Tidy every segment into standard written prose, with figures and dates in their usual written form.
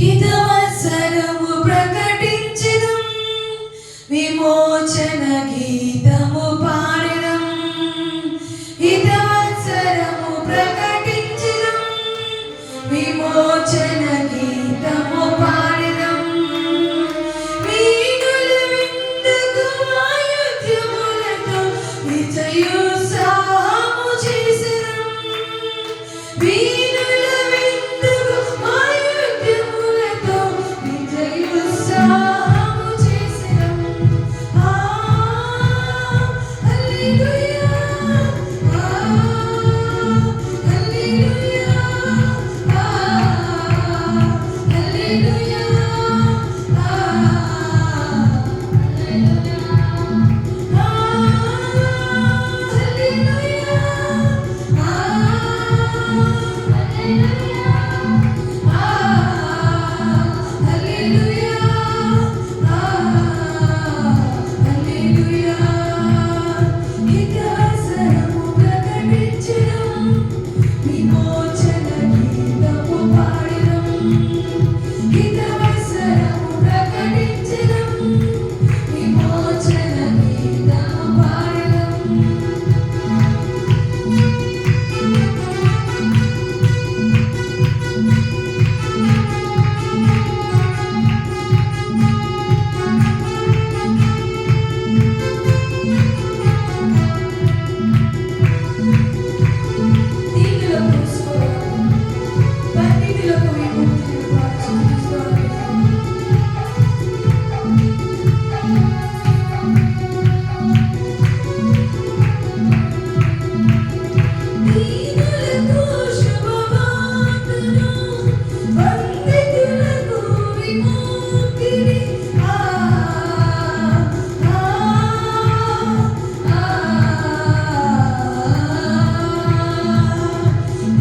హితవత్సరము ప్రకటించెదం, విమోచన గీతము పాడెదం. హితవత్సరము ప్రకటించెదం, విమోచన గీతము పాడెదం. వీణుల విందుకు వాయిద్యములతో నిత్యోత్సాహము చేసెదం. వీణుల విందుకు వాయిద్యములతో నిత్యోత్సాహము చేసెదం. హల్లెలూయా, హల్లెలూయా, హల్లెలూయా, హితవత్సరము ప్రకటించెదం, విమోచన గీతము పాడెదం. హితవత్సరము ప్రకటించెదం, విమోచన గీతము పాడెదం. దీనులకు స్వరము, బంధితులకు విముక్తిని వారు దీనులకు శుభవార్తను, బంధితులకు విముక్తిని.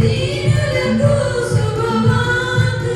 దీనులకు శుభవార్తను,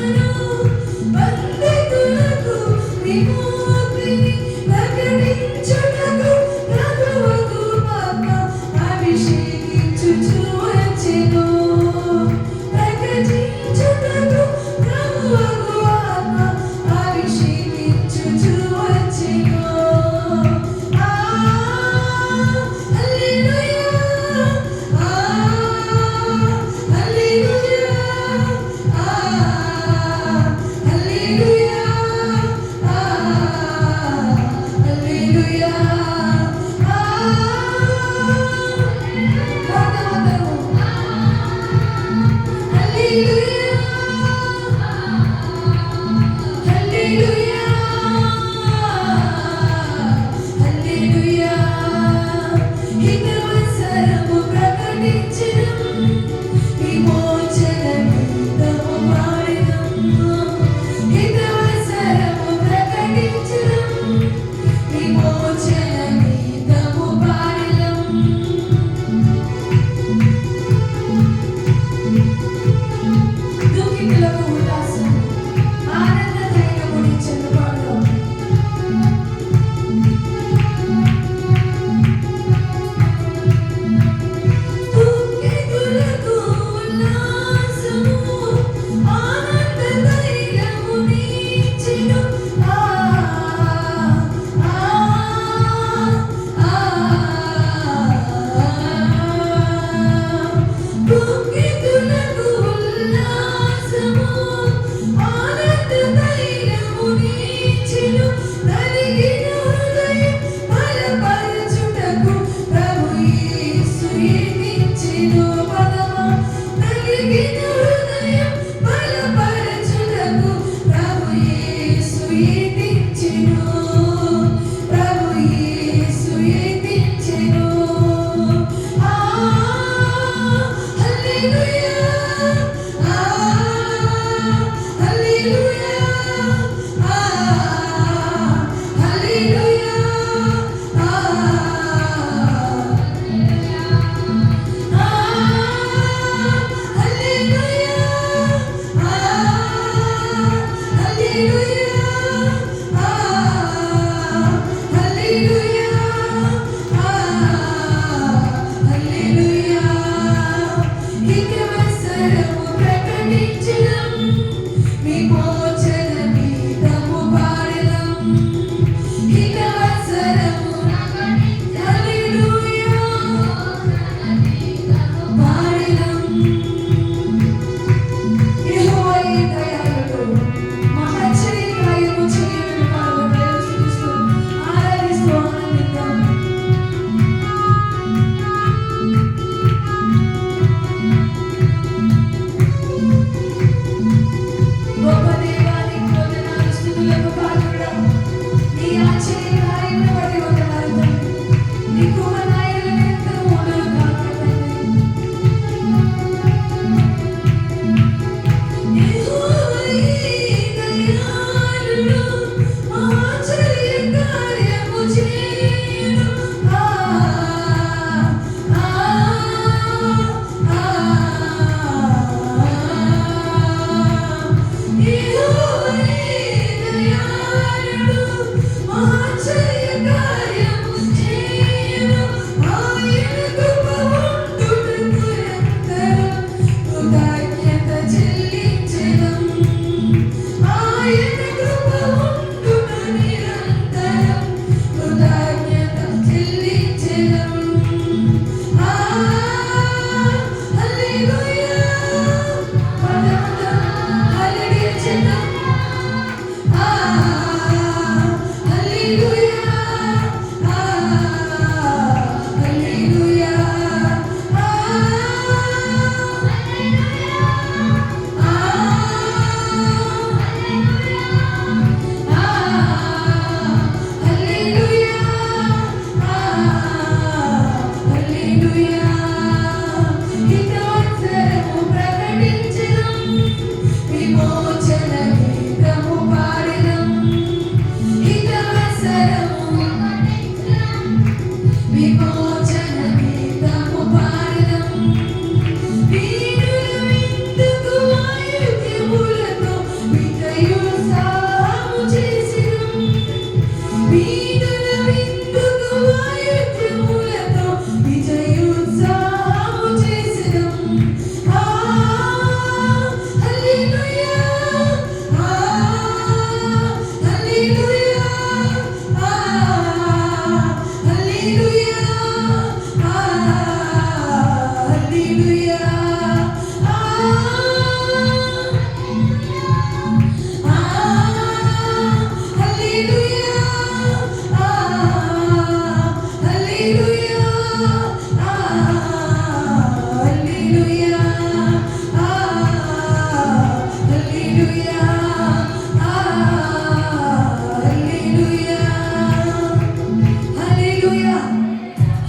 హల్లెలూయా,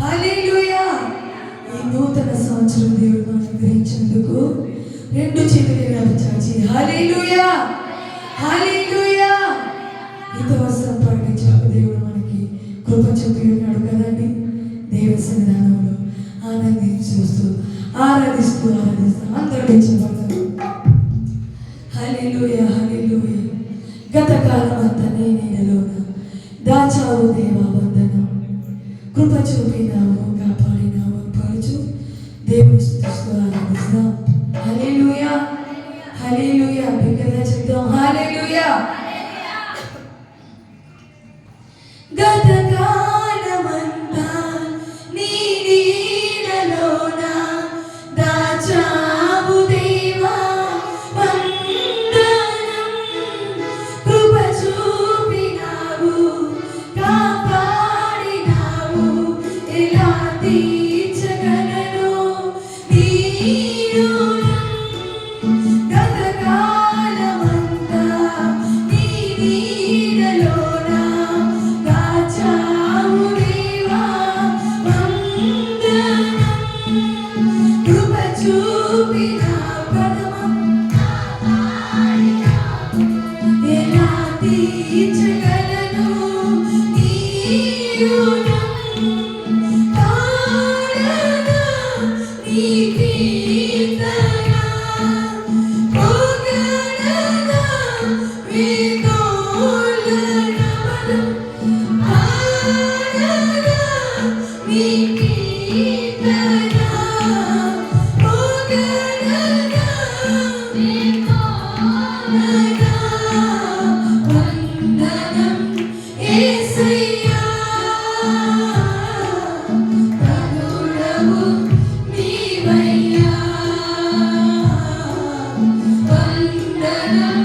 హల్లెలూయా. ఈ నూతన సంవత్సరం దేవుడు మనకు గ్రహించినందుకు రెండు చేతులు చాచి హల్లెలూయా, హల్లెలూయా. హితవస్త్రం ప్రకటించినప్పుడు దేవుడు మనకి కృప చూపి ఉన్నాడు కదండి. దేవుని సన్నిధానంలో ఆరాధిస్తూ అందరూ లేచిపడతారు. హల్లెలూయా, హల్లెలూయా. గతకాలం అంతా నీ నీడలోన దాచావు దేవా వందనం, కృప చూపినావు కాపాడినావు పరచు దేవుని స్తుతిస్తూ ఆరాధిస్తాం. హల్లెలూయా, హల్లెలూయా. బిగ్గరగా చెప్తాం హల్లెలూయా. గతకాలమంతా నీ నీడలోన దాచావు దేవా వందనం, కృప చూపినావు కాపాడినావు ఎలా తీర్చగలను నీ రుణం. గతకాలమంతా నీ నీడలోన దాచావు దేవా వందనం, కృప చూపినావు ఎలా తీర్చగలను నీ రుణం. పాడగా నీ కీర్తన, పొగడగా వేదోల నమనం. పాడగా నీ కీర్తన, పొగడగా వేదోల వందనం యేసయ్యా. కరుణవు నీవయ్యా, వందనం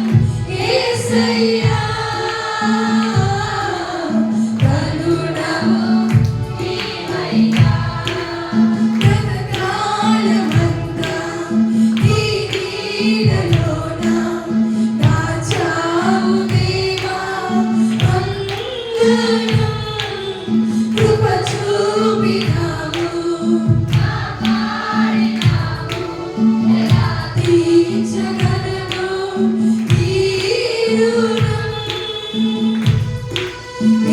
యేసయ్యా. కరుణవు నీవయ్యా. గతకాలమంతా నీ నీడలోన దాచావు దేవా వందనం, కృప చూపినావు కాపాడినావు ఎలా తీర్చగలను నీ రుణం.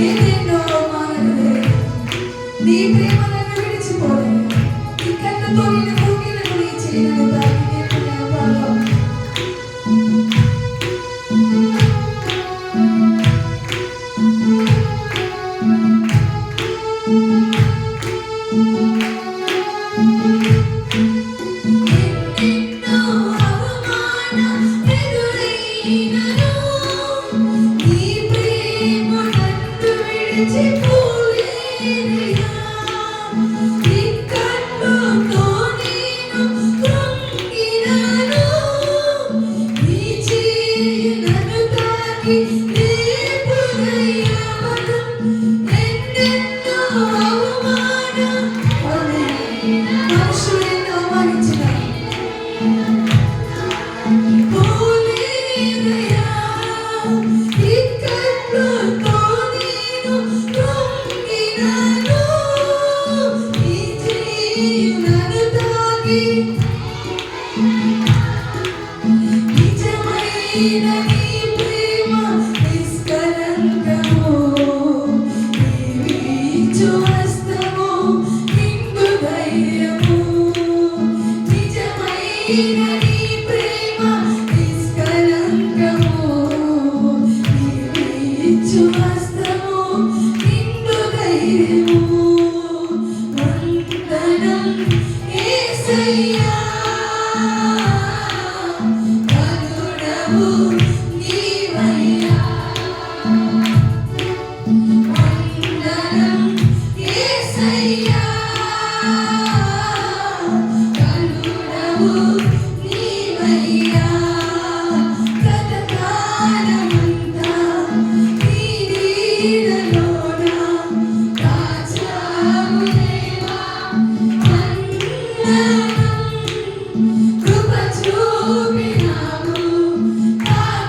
ఏదెన్నో మానవులే నీ ప్రేమ నన్ను విడిచిపోలేదు, నీ కన్నుతో నిన్ను భూమిలో నీ చేయను తాకి నేర్పలేవాడు. ఎన్నెన్నో అవమానం ఎదురైనను నీ ప్రేమ నన్ను విడిచిపోలేదయ్యా. నీ కన్నుతో నేను కృంగినను, నీ చేయి నన్ను తాకి లేపునయ్యా బలం. ఎన్నెన్నో అవమానం మనుషులు ఎన్నో అవమానించిన పోలేదయ్యా. నీ కన్నుతో నేను కృంగినను, నీ చేయి నన్ను తాకి నిజమైన నీ ప్రేమ నిష్కలంకము, నీవిచ్చు హస్తము నిండు ధైర్యము. నిజమైన నీ ప్రేమ నిష్కలంకము, నీవిచ్చు హస్తము నిండు ధైర్యము. వందనం యేసయ్యా. కరుణవు నీవయ్యా. వందనం యేసయ్యా. కరుణవు నీవయ్యా. గతకాలమంతా నీ నీడలోన దాచావు దేవా వందనం, కృప చూపినావు కాపాడినావు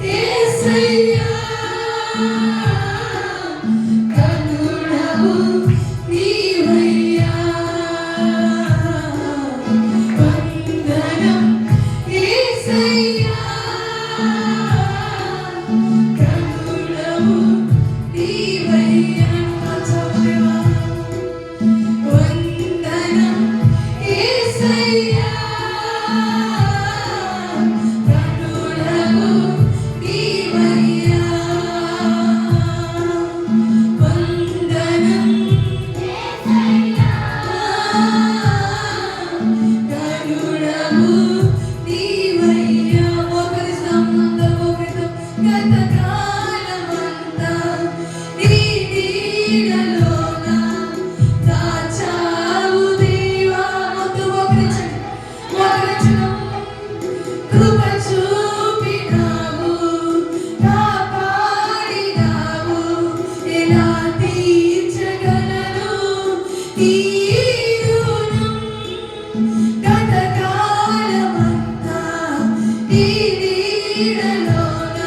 Hey నీ నీడలోన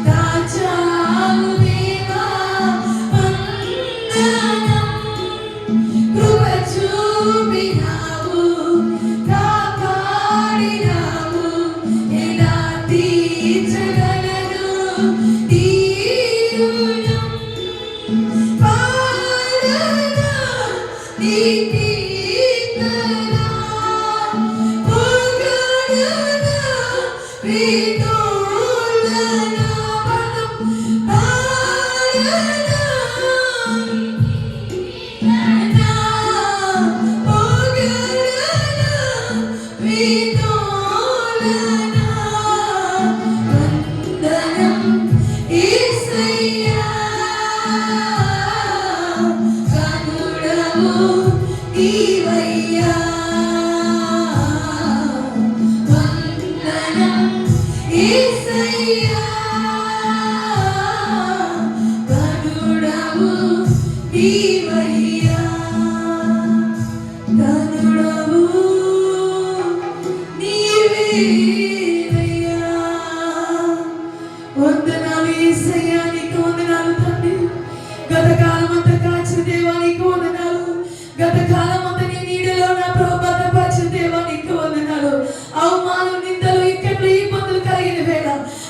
దాచావు దేవా వందనం. కృప చూపినావు కాపాడినావు ఎలా తీర్చగలను నీ రుణం. పాడనా నీ కీర్తన పొగడనా వినులనా పదం. పాడనా నా పొగడనా వినులనా వందనం యేసయ్యా. కనుడవు నీవయ్యా వందనం యేసయ్యా. కనుడవు నీవయ్యా కనుడవు నీవేనయ్యా. వందనాలు యేసయ్యా, నీకు వందనాలు తండ్రి. గతకాలం అంతా కాచిన దేవా నీకు వందనాలు. గతకాలం అంతా నీ నీడలో నా ప్రభు భద్రపరిచిన దేవా నీకు వందనాలు. అవమానం నిందలు ఇక్కట్లు ఇబ్బందులు కలిగిన వేళ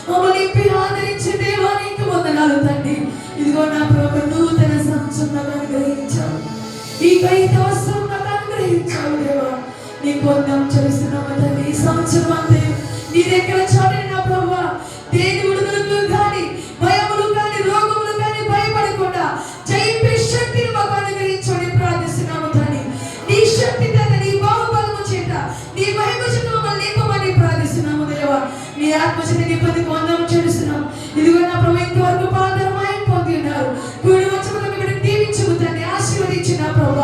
మమ్మల్ని నింపి ఆదరించే దేవా నీకు వందనాలు తండ్రి. ఇదిగో నా ప్రభు నూతన సంవత్సరం నాకు అనుగ్రహించావు. ఈ కైత వస్త్రం నాకు అనుగ్రహించావు దేవా. నీకు వందనం చెల్లిస్తున్నాము తండ్రి. ఈ సంవత్సరం అంతే నీ దగ్గర చాటని నా ప్రభు దేని విడుదలకు కానీ భయములు కానీ రోగములు కానీ భయపడకుండా జయింపే శక్తిని మాకు అనుగ్రహించమని ప్రార్థిస్తున్నాము తండ్రి. నీ శక్తి చేత నీ బాహుబలము చేత నీ మహిమ చేత మమ్మల్ని నింపమని ప్రార్థిస్తున్నాము దేవా. నీ ఆత్మ చేత నింపదికి వందనం చెల్లిస్తున్నాము. ఇదిగో నా ప్రభు ఇంతవరకు పాదరమాయం పొంది ఉన్నారు. కూడి వచ్చి దీవించము తండ్రి, ఆశీర్వదించు నా ప్రభు.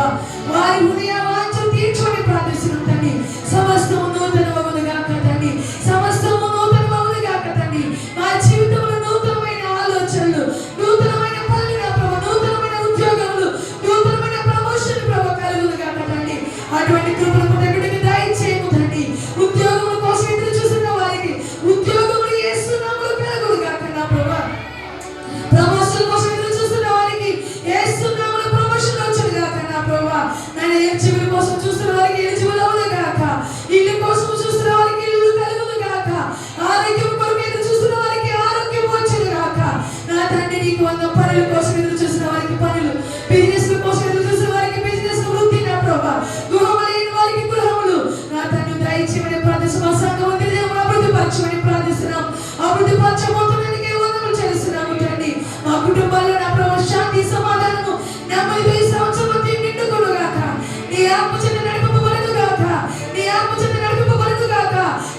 వారి హృదయ వాంఛలు తీర్చమని ప్రార్థిస్తున్నాం తండ్రి. సమస్తము నూతనమగును గాక తండ్రి. సమస్తము నూతనమగును గాక తండ్రి. మా జీవితంలో నూతనమైన ఆలోచనలు, నూతనమైన పనులు నా ప్రభు, నూతనమైన ఉద్యోగములు, నూతనమైన ప్రమోషన్ ప్రభు కలుగును గాక తండ్రి. అటువంటి కృపను దగ్గరికి దయచేయము తండ్రి. ఉద్యోగముల కోసం ఎదురు చూస్తున్న వారికి ఉద్యోగములు యేసు నామములో కలుగును గాక నా ప్రభు. ప్రమోషన్ కోసం ఎదురు చూస్తున్న వారికి యేసు నామములో ప్రమోషన్ వచ్చును గాక నా ప్రభు. నేను ఎలిజిబుల్ కోసం చూస్తున్న వారికి ఎలిజిబుల్ అవును గాక. ఇల్లు కోసం చూస్తున్న వారికి ఇల్లు కలుగును గాక. ఆరోగ్యం కొరకు ఎదురు చూస్తున్న వారికి ఆరోగ్యం వచ్చును గాక నా తండ్రి. నీకు వందనం. పనుల కోసం ఎదురు చూస్తున్న వారికి పనులు, బిజినెస్ కోసం ఎదురు చూస్తున్న వారికి బిజినెస్ వృద్ధి నా ప్రభు. గృహము లేని వారికి గృహములు నా తండ్రి దయచేయమని ప్రార్థిస్తున్నాం. సంఘం అభివృద్ధి పరచమని ప్రార్థిస్తున్నాం. అభివృద్ధి పరచబోతున్నందుకే వందనములు చెల్లిస్తున్నాము తండ్రి. మా కుటుంబాల్లో నా ప్రభు శాంతి సమాధానము నెమ్మదితో ఈ సంవత్సరం నిండుకొను గాక. నీ ఆత్మ చేత నడిపింపబడును గాక. నీ ఆత్మ చేత నడిపింపబడును గాక.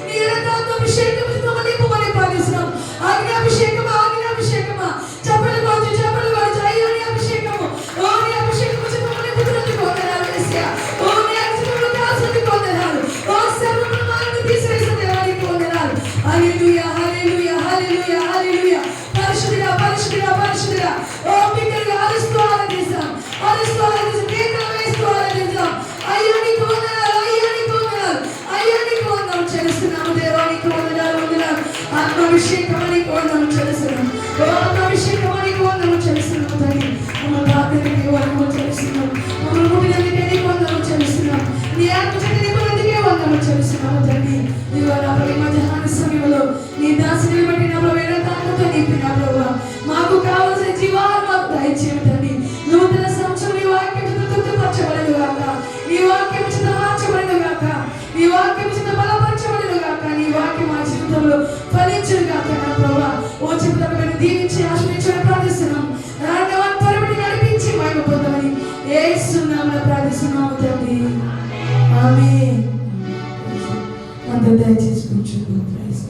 నీ రక్తాభిషేకము నింపమని ప్రార్థిస్తున్నాం. ఆజ్ఞాభిషేకమా, ఆజ్ఞాభిషేకమా, చెప్పలు కావచ్చు, చెప్పలు కావచ్చు. అయ్యో నీ అభిషేకము, ఓ నీ అభిషేకము చేత నింపుతున్నది వందనాలు యేసయ్యా. ఓ నీ అభిషేకములో కాల్సినది వందనాలు. ఓ సర్వమును మానని తీసివేసిన దేవానికి వందనాలు. హల్లెలూయా, హల్లెలూయా, హల్లెలూయా, హల్లెలూయా. పరిశుద్ధుడా, పరిశుద్ధుడా, పరిశుద్ధుడా. ఓ బిడ్డలుగా అరుస్తూ ఆరాధిస్తాం, అరుస్తూ ఆరాధిస్తాం, కేకలు వేస్తూ ఆరాధిస్తాం. అయ్యా నీకు వందనాలు, అయ్యా నీకు వందనాలు, అయ్యా నీకు వందనం చెల్లిస్తున్నాము దేవా. నీకు వందనాలు, వందనాలు. ఆత్మాభిషేకానికి వందనం చెల్లిస్తున్నాము. ఓ ఆత్మాభిషేకానికి వందనం చెల్లిస్తున్నాము తండ్రి. మమ్మల్ని ఆత్మకి వందనం చెల్లిస్తున్నాము. మమ్మల్ని ముట్టినందుకే నీకు వందనం చెల్లిస్తున్నాము. నీ ఆత్మశక్తి నింపినందుకే వందనం చెల్లిస్తున్నాము తండ్రి. ఇదిగో నా ప్రభు ఈ మధ్యాహ్న సమయంలో నీ దాసుని బట్టి నా ప్రభు ఆత్మతో నింపిన ప్రభు మాకు కావలసిన జీవాలు మాకు దయచేయండి తండ్రి. నూతన సంవత్సరం నీ వాక్యం చేత తృప్తిపరచబడను గాక. నీ వాక్యం చేత మార్చబడను గాక. నీ వాక్యం చేత బలపరచబడను గాక. నీ వాక్యం మా జీవితంలో ఫలించును గాక నా ప్రభు. ఓ చిత్రపడిని దీవించి ఆశ్రయించడం ప్రార్థిస్తున్నాం. రాండవాన్ని త్వరపడి నడిపించి మహిమ పొందమని యేసు నామములో ప్రార్థిస్తున్నాము తండ్రి. ఆమేన్. అందరూ దయచేసి కూర్చోండి. Praise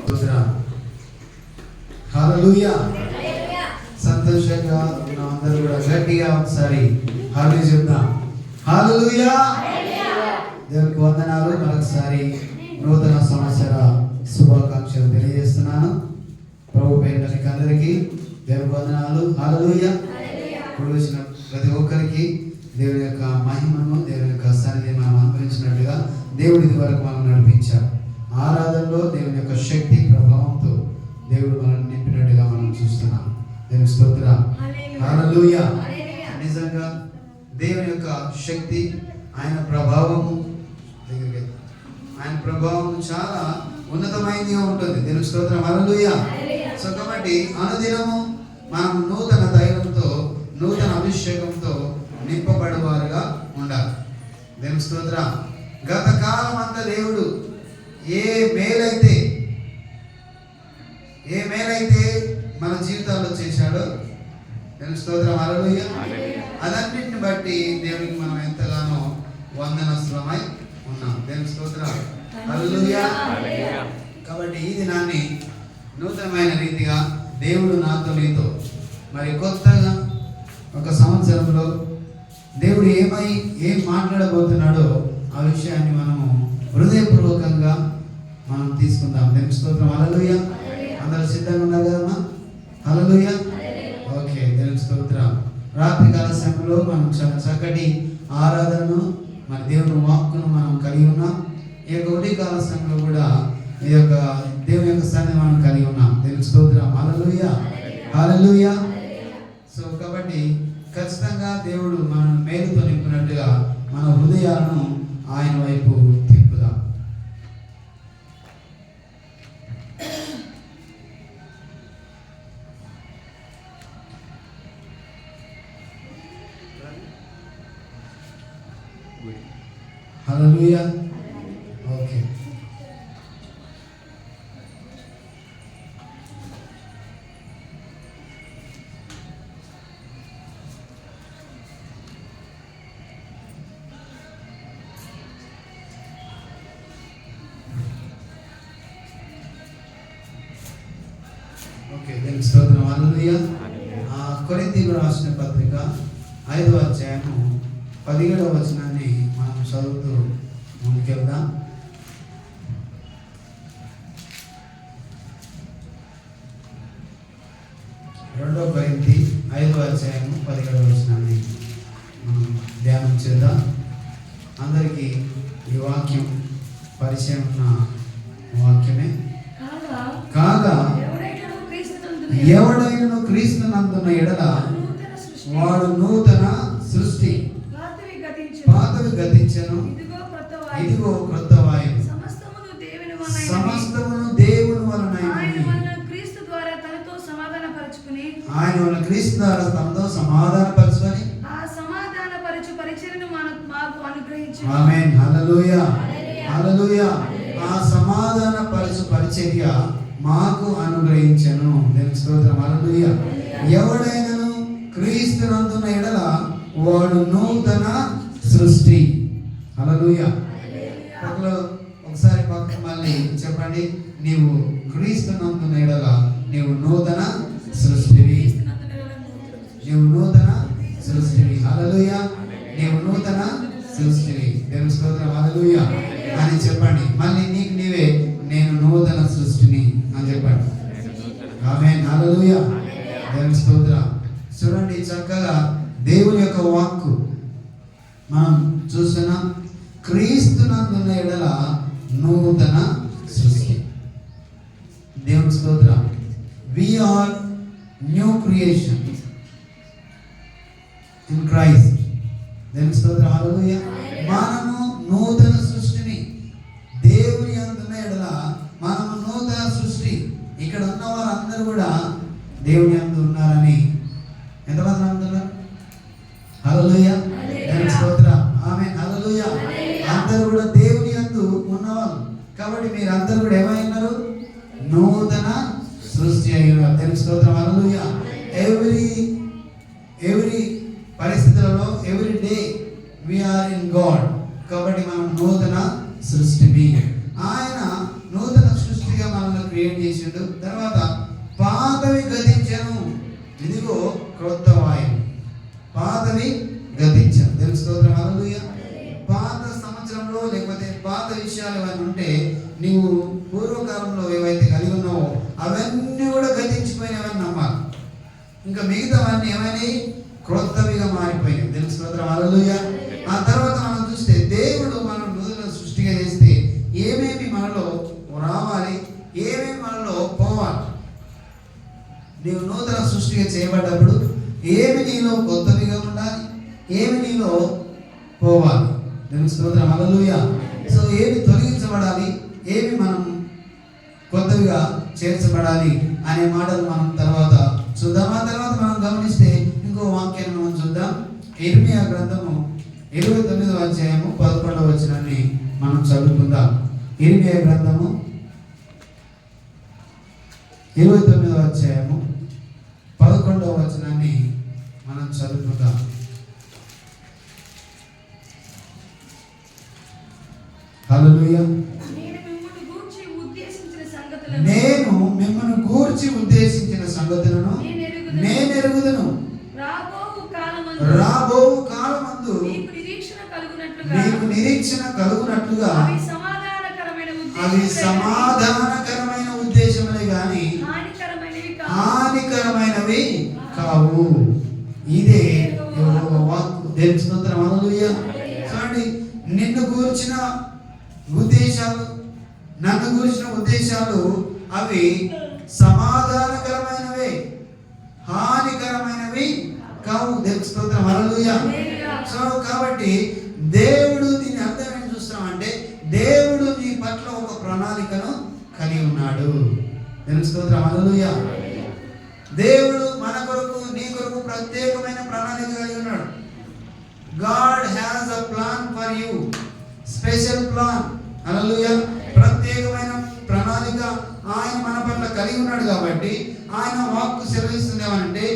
the Lord. హల్లెలూయా. సంతోషంగా ఉన్న అందరూ కూడా గట్టిగా ఒకసారి హల్లెలూయా చెప్దాం. హల్లెలూయా. దేవునికి వందనాలు. మరొకసారి నూతన సంవత్సర శుభాకాంక్షలు తెలియజేస్తున్నాను. ప్రభు పేరు అందరికీ దేవునికి వందనాలు. హల్లెలూయా. ఇప్పుడు వచ్చిన ప్రతి ఒక్కరికి దేవుని యొక్క మహిమను, దేవుని యొక్క సన్నిధిని మనం అనుభవించినట్టుగా దేవుడి ఇది వరకు మనం నడిపించారు. ఆరాధనలో దేవుని యొక్క శక్తి ప్రభావంతో దేవుడు మనల్ని నింపినట్టుగా మనం చూస్తున్నాం. దేవుని స్తోత్రం. హల్లెలూయా. నిజంగా దేవుని యొక్క శక్తి, ఆయన ప్రభావము చాలా ఉన్నతమైనదిగా ఉంటుంది. దేవుని స్తోత్రం. హల్లెలూయా. సో కాబట్టి అనుదినము మనం నూతన ధైర్యంతో, నూతన అభిషేకంతో నింపబడేవారుగా ఉండాలి. దేవుని స్తోత్రం. గత కాలం అంతా దేవుడు ఏ మేలైతే మన జీవితాల్లో చేశాడో, దేవుని స్తోత్రం. హల్లెలూయా. అదన్నిటిని బట్టి దేవునికి మనం ఎంతగానో వందనస్తులమై ఉన్నాం. దేవుని స్తోత్రం. హల్లెలూయా. కాబట్టి ఈ దినాన్ని నూతనమైన రీతిగా దేవుడు నాతో నీతో మరి కొత్తగా ఒక సంవత్సరంలో దేవుడు ఏం మాట్లాడబోతున్నాడో ఆ విషయాన్ని మనము హృదయపూర్వకంగా మనం తీసుకుందాం. దేవుని స్తోత్రం. హల్లెలూయా. అందరూ సిద్ధంగా ఉన్నారు కదమ్మా? హల్లెలూయా. ఓకే. దేవుని స్తోత్రం. రాత్రికాల సమయంలో మనం చాలా చక్కటి ఆరాధనను, మరి దేవుని వాక్కును మనం కలిగి ఉన్నాం. ఈ యొక్క ఉదయకాల సమయంలో కూడా ఈ యొక్క దేవుని యొక్క సన్నిధిని మనం కలిగి ఉన్నాం. దేవుని స్తోత్రం. హల్లెలూయా. హల్లెలూయా. సో కాబట్టి ఖచ్చితంగా దేవుడు మనం మేలుతో నింపినట్టుగా మన హృదయాలను ఆయన వైపు తిప్పుదాం. హల్లెలూయా. ఓకే. ఓకే. దేవుని స్తోత్రం. హల్లెలూయా. కొరింథీయులకు రాసిన పత్రిక 5వ అధ్యాయము 17వ వచనాన్ని మనం చదువుతూ ముందుకెళ్దాం. 2 కొరింథీ 5వ అధ్యాయము 17వ వచనాన్ని మనం ధ్యానం చేద్దాం. అందరికీ ఈ వాక్యం పరిచయం ఉన్న వాక్యమే. కాగా ఎవడైనా క్రీస్తునందున్న ఎడల వాడు నూతన సృష్టి, పాతవి గతించెను, ఇదిగో క్రొత్త వాయువు. సమస్తమును దేవుని వలనైనవి, ఆయన వలన క్రీస్తు ద్వారా తనతో సమాధానపరచుకొని ఆ సమాధానపరచు పరిచర్యను మాకు అనుగ్రహించును. ఆమేన్. హల్లెలూయా. హల్లెలూయా. ఆ సమాధానపరచు పరిచర్య మాకు అనుగ్రహించెను. దేవుని స్తోత్రం. హల్లెలూయా. ఎవడైనను క్రీస్తునందున్న ఎడల వాడు నూతన సృష్టి. హల్లెలూయా. ఒకసారి పక్కన మళ్ళీ చెప్పండి. నీవు క్రీస్తునందున్న ఎడల నీవు నూతన సృష్టివి. నీవు నూతన సృష్టివి. హల్లెలూయా. నీవు నూతన సృష్టివి. దేవుని స్తోత్రం. హల్లెలూయా అని చెప్పండి. మళ్ళీ నీకు నీవే నేను నూతన సృష్టిని అని చెప్పండి. ఆమేన్. హల్లెలూయా. దేవుని స్తోత్రం. చూడండి చక్కగా దేవుని యొక్క వాక్కు మనం చూస్తున్నాం. క్రీస్తునందున్న ఎడల నూతన సృష్టి. దేవుని స్తోత్రం. We are new creation in Christ. దేవుని స్తోత్రం. హల్లెలూయా. మనము నూతన సృష్టిని. దేవుని యందున్న ఎడల మనము నూతన సృష్టి. ఇక్కడ ఉన్న వారందరూ కూడా దేవుని యందు ఉన్నారని ఎంతమంది నమ్ముతున్నారు? హల్లెలూయా. దేవుని స్తోత్రం. ఆమేన్. హల్లెలూయా. అందరూ కూడా దేవుని యందు ఉన్నవాళ్ళు. కాబట్టి మీరు అందరూ కూడా ఏమై ఉన్నారు? నూతన సృష్టి అయి ఉన్నారు. దేవుని స్తోత్రం. హల్లెలూయా. ఎవ్రీ పరిస్థితులలో every day we are in God. కాబట్టి మనం నూతన సృష్టిని. ఆయన నూతన సృష్టిగా మనల్ని క్రియేట్ చేసిండు. తర్వాత పాతవి గతించెను, ఇదిగో క్రొత్త వాయువు. పాతవి గతించాను. దేవుని స్తోత్రం. హల్లెలూయా. పాత సంవత్సరంలో లేకపోతే పాత విషయాలు ఏమైనా ఉంటే నీవు పూర్వకాలంలో ఏవైతే కలిగి ఉన్నావో అవన్నీ కూడా గతించిపోయినవని నమ్మాలి. ఇంకా మిగతావన్నీ ఏమైనాయి? క్రొత్త హల్లెలూయా. ఆ తర్వాత మనం చూస్తే దేవుడు మనం నూతన సృష్టిగా చేస్తే ఏమేమి మనలో రావాలి, ఏమేమి మనలో పోవాలి. నీవు నూతన సృష్టిగా చేయబడ్డప్పుడు ఏమి నీలో కొత్తవిగా ఉండాలి, ఏమి నీలో పోవాలి. దేవుని స్తోత్రం, హల్లెలూయా. సో ఏమి తొలగించబడాలి, ఏమి మనం కొత్తవిగా చేర్చబడాలి అనే మాటలు మనం తర్వాత చూద్దాం. ఆ తర్వాత మనం గమనిస్తే ఇంకో వాక్యాన్ని మనం చూద్దాం. ఇర్మియా గ్రంథము 29వ అధ్యాయము 11వ వచనాన్ని మనం చదువుకుందాం. ఇర్మియా గ్రంథము 29వ అధ్యాయము 11వ వచనాన్ని మనం చదువుకుందాం. హల్లెలూయా. నేను మిమ్మల్ని గూర్చి ఉద్దేశించిన సంగతులను నేను ఎరుగుదును. రాబోవు కాలమందు మీకు నిరీక్షణ కలుగునట్లుగా అవి సమాధానకరమైన ఉద్దేశములే గాని హానికరమైనవి కావు. ఇదే యెహోవా వాక్కు. దేవుని స్తోత్రం, హల్లెలూయా. చూడండి, నిన్ను గూర్చిన ఉద్దేశాలు, నన్ను గురించిన ఉద్దేశాలు అవి సమాధానకరమైనవే, హానికరమైనవి కావు. దేవుని స్తోత్రం, హల్లెలూయా. సో కాబట్టి దేవుడు దీని అర్థం ఏం చూస్తామంటే, దేవుడు నీ పట్ల ఒక ప్రణాళికను కలిగి ఉన్నాడు. దేవుని స్తోత్రం, హల్లెలూయా. దేవుడు మన కొరకు, నీ కొరకు ప్రత్యేకమైన ప్రణాళిక కలిగి ఉన్నాడు. God has a plan for you, special plan. హల్లెలూయా. ప్రత్యేకమైన ప్రణాళిక ఆయన మన పట్ల కలిగి ఉన్నాడు. కాబట్టి ఆయన వాక్కు సెలవిస్తుంది ఏమంటే,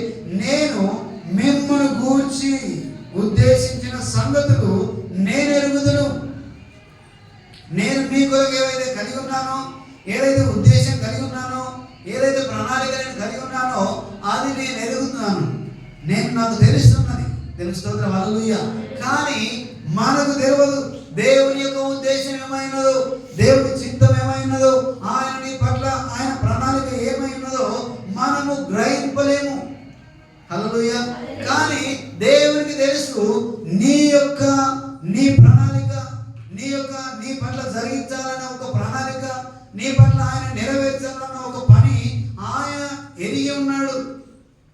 నేను మిమ్మల్ని గూర్చి ఉద్దేశించిన సంగతులు నేను ఎరుగుదును. నేను మీ కొరకు ఏవైతే కలిగి ఉన్నానో, ఏదైతే ఉద్దేశం కలిగి ఉన్నానో, ఏదైతే ప్రణాళిక నేను కలిగి ఉన్నానో అది నేను ఎరుగుతున్నాను. నాకు తెలుస్తున్నది. దేవుని స్తోత్రం, హల్లెలూయా. కానీ మనకు తెలియదు దేవుని యొక్క ఉద్దేశం ఏమైనదో, దేవుని చిత్తం ఏమైనదో, ఆయన నీ పట్ల ఆయన ప్రణాళిక ఏమైనదో మనము గ్రహింపలేము. హల్లెలూయా. కానీ దేవునికి తెలుసు నీ ప్రణాళిక, నీ పట్ల జరిగించాలన్న ఒక ప్రణాళిక, నీ పట్ల ఆయన నెరవేర్చాలన్న ఒక పని ఆయన ఎరిగి ఉన్నాడు.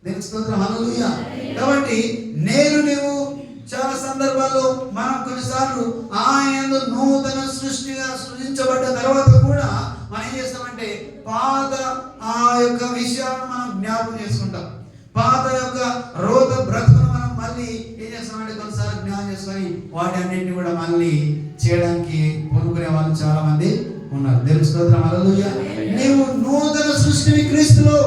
దేవుని స్తోత్రం, హల్లెలూయా. కాబట్టి నీవు చాలా సందర్భాల్లో మనం కొన్నిసార్లు ఆయన నూతన సృష్టిగా సృజించబడ్డ తర్వాత కూడా మనం ఏం చేస్తామంటే పాత ఆ యొక్క విషయాలను మనం జ్ఞాపకం చేసుకుంటాం. పాత యొక్క రోత బ్రతుకును మనం మళ్ళీ ఏం చేస్తామంటే కొన్నిసార్లు జ్ఞాపకం చేసుకొని వాటి అన్నింటినీ కూడా మళ్ళీ చేయడానికి పూనుకునే వాళ్ళు చాలా మంది ఉన్నారు. దేవుని స్తోత్రం, హల్లెలూయా. నీవు నూతన సృష్టిని క్రీస్తులో,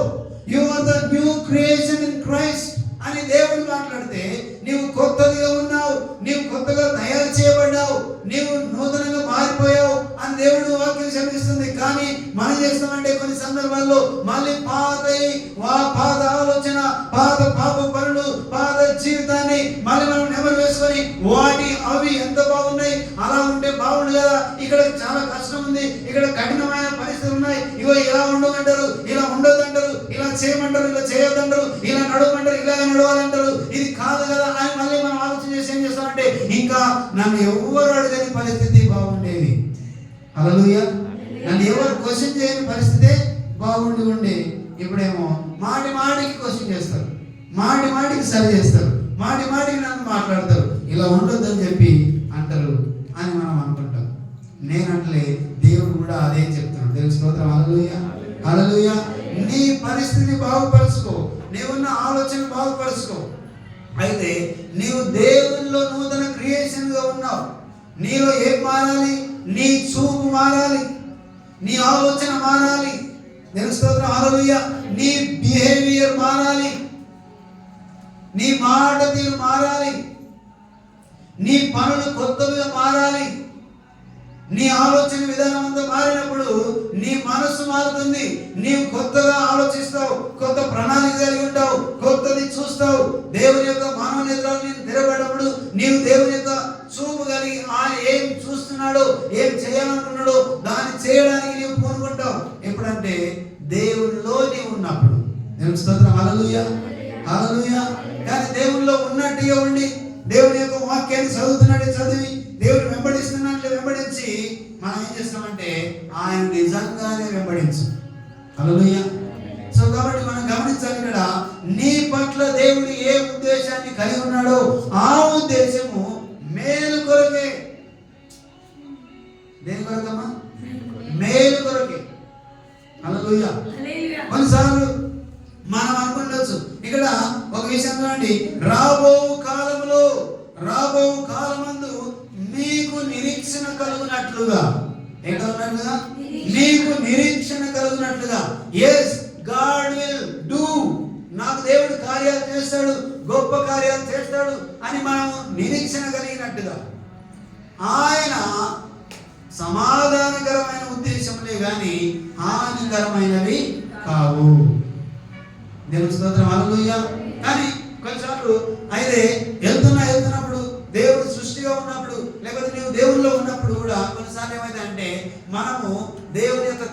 you are the new creation in Christ అని దేవుడు మాట్లాడితే నీవు కొత్తగా ఉన్నావు, నీవు కొత్తగా తయారు చేయబడ్డావు, నీవు నూతనంగా మారిపోయావు అని దేవుడు వాక్యం సెలవిస్తుంది. కానీ మనం చేస్తామంటే కొన్ని సందర్భాల్లో మళ్ళీ పాత ఆలోచన, పాత పాప పనులు, పాత జీవితాన్ని మళ్ళీ మనం నెమరు వేసుకొని అవి ఎంత బాగున్నాయి, అలా ఉంటే బాగుండు కదా, ఇక్కడ చాలా కష్టం ఉంది, ఇక్కడ కఠినమైన పరిస్థితులు ఉన్నాయి, ఇగో ఇలా ఉండమంటారు, ఇలా ఉండొద్దంటారు, ఇలా చేయమంటారు, ఇలా చేయొద్దంటారు, ఇలా నడవమంటారు, ఇలాగ నడవాలంటారు, ఇది కాదు కదా అని మళ్ళీ మనం ఆలోచన చేసి ఏం చేస్తామంటే ఇంకా నన్ను ఎవరు అడగని పరిస్థితి బాగుండేది. హల్లెలూయా. నన్ను ఎవరు క్వశ్చన్ చేయని పరిస్థితే బాగుండి ఇప్పుడేమో మాటికి క్వశ్చన్ చేస్తారు, మాటికి సరి చేస్తారు, మాటికి నన్ను మాట్లాడతారు, ఇలా ఉండొద్దని చెప్పి అంటారు అని మనం అనుకుంటాం. నేనంటలే దేవుడు కూడా అదే చెప్తున్నాడు. దేవుని స్తోత్రం, హల్లెలూయా, హల్లెలూయా. నీ పరిస్థితిని బాగుపరుచుకో, నీవున్న ఆలోచన బాగుపరుచుకో. అయితే నీవు దేవునిలో నూతన క్రియేషన్ గా ఉన్నావు. నీలో ఏం మారాలి? నీ చూపు మారాలి, నీ ఆలోచన మారాలి. దేవుని స్తోత్రం, హల్లెలూయా. నీ బిహేవియర్ మారాలి, నీ మాట తీరు మారాలి, నీ పనులు కొత్తగా మారాలి. నీ ఆలోచన విధానం అంతా మారినప్పుడు నీ మనస్సు మారుతుంది. నీవు కొత్తగా ఆలోచిస్తావు, కొత్త ప్రణాళిక కలిగి ఉంటావు, కొత్తది చూస్తావు. దేవుని యొక్క మనోనేత్రాలు తెరబడినప్పుడు నీవు దేవుని యొక్క చూపు కలిగి ఆయన ఏం చూస్తున్నాడో, ఏం చేయాలనుకున్నాడో దాన్ని చేయడానికి నీవు పూనుకుంటావు. ఎప్పుడంటే దేవునిలో నీవు ఉన్నప్పుడు. దేవుని స్తోత్రం, హల్లెలూయా, హల్లెలూయా. కానీ దేవునిలో ఉన్నట్టుగా ఉండి దేవుని యొక్క వాక్యాన్ని చదివి దేవుని వెంబడిస్తున్నట్లు వెంబడించి మనం ఏం చేస్తామంటే ఆయన నిజంగానే వెంబడించు. హల్లెలూయా. సో కాబట్టి మనం గమనించాలి, ఇక్కడ నీ పట్ల దేవుడు ఏ ఉద్దేశాన్ని కలిగి ఉన్నాడో ఆ ఉద్దేశము మేలు కొరకే. దేని కొరకమ్మా? మేలు కొరకే. హల్లెలూయా. కొన్నిసార్లు మనం అనుకుంటచ్చు, ఇక్కడ ఒక విషయం అండి, రాబో కాలమందు మీకు నిరీక్షణ కలుగునట్లుగా, ఏంటన్నట్లుగా? మీకు నిరీక్షణ కలుగునట్లుగా. Yes, God will do. నాకు దేవుడు కార్యాలు చేస్తాడు, గొప్ప కార్యాలు చేస్తాడు అని మనం నిరీక్షణ కలిగినట్టుగా. ఆయన సమాధానకరమైన ఉద్దేశంలే గాని హానికరమైనవి కావు. దేవుని స్తోత్రం. హల్లెలూయా. కానీ కొన్నిసార్లు అయితే వెళ్తున్నప్పుడు దేవుడు సృష్టిగా ఉన్నప్పుడు, లేకపోతే నీవు దేవుల్లో ఉన్నప్పుడు కూడా కొన్నిసార్లు ఏమైతే అంటే మనము దేవుని యొక్క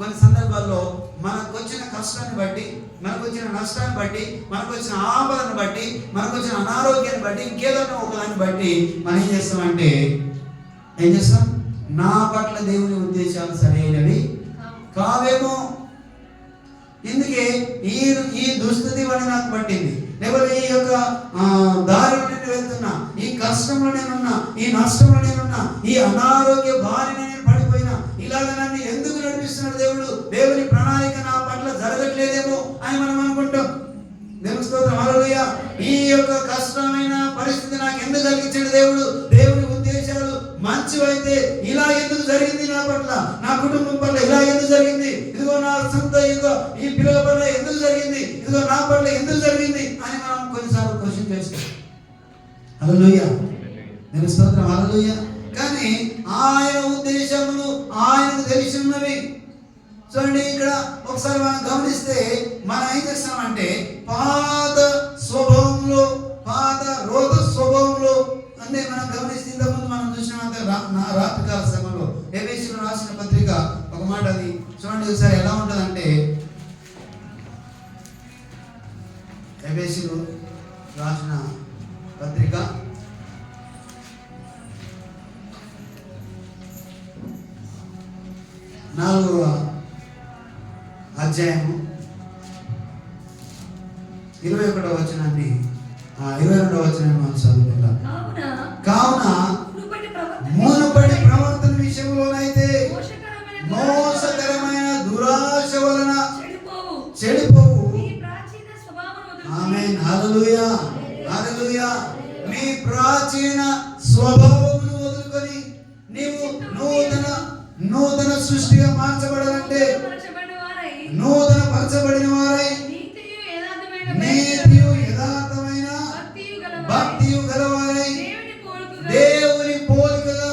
కొన్ని సందర్భాల్లో మనకు వచ్చిన కష్టాన్ని బట్టి, మనకు వచ్చిన నష్టాన్ని బట్టి, మనకు వచ్చిన ఆపదను బట్టి, మనకు వచ్చిన అనారోగ్యాన్ని బట్టి, ఇంకేదన్నా ఒకదాన్ని బట్టి మనం ఏం చేస్తాం? నా పట్ల దేవుని ఉద్దేశాలు సరైనవి కావేమో, ఇందుకే ఈ దుస్థితి వాడి నాకు పట్టింది, లేకపోతే ఈ యొక్క దారిలో నేను వెళ్తున్నా, ఈ కష్టంలో నేనున్నా, ఈ నష్టంలో నేనున్నా, ఈ అనారోగ్య బారిన నేను పడిపోయినా, ఇలాగ నన్ను ఎందుకు నడిపిస్తున్నాడు దేవుడు? దేవుని ప్రణాళిక నా పట్ల జరగట్లేదేమో అని మనం అనుకుంటాం. దేవుని స్తోత్రం. హల్లెలూయా. ఈ యొక్క కష్టమైన పరిస్థితి నాకు ఎందుకు కలిగించాడు దేవుడు? దేవుని ఉద్దేశాలు మంచివైతే ఇలా ఎందుకు జరిగింది నా పట్ల, నా కుటుంబం పట్ల ఇలా ఎందుకు జరిగింది, ఇదిగో నా సొంత ఈ పిల్లల పట్ల ఎందుకు జరిగింది, ఇదిగో నా పట్ల ఎందుకు జరిగింది అని మనం కొన్నిసార్లు క్వశ్చన్ చేస్తాం. హల్లెలూయా. దేవుని స్తోత్రం. హల్లెలూయా. కానీ ఆయన ఉద్దేశములు ఆయనకు తెలిసి ఉన్నవి. చూడండి, ఇక్కడ ఒకసారి మనం గమనిస్తే మనం ఏం చేస్తామంటే పాత రోధ స్వభావంలో అంటే మనం గమనిస్తే ఇంతకుముందు మనం చూసినంత రాత్రికాల సమయంలో ఎఫెసీయులకు రాసిన పత్రిక ఒక మాట, అది చూడండి ఒకసారి ఎలా ఉంటుందంటే, ఎఫెసీయులకు రాసిన పత్రిక 4వ అధ్యాయము 21వ వచనాన్ని 22వ వచనాన్ని మనం చదువుకుందాం. కావున మునుపటి ప్రవర్తన విషయంలోనైతే మోసకరమైన దురాశ వలన చెడిపోవు. ఆమేన్. హల్లెలూయా. హల్లెలూయా. మీ ప్రాచీన స్వభావమును వదులుకొని నీవు నూతన సృష్టిగా మార్చబడాలంటే, నూతన పరచబడిన వారై నీతియు యథార్థమైన భక్తియు గలవారై దేవుని పోలికగా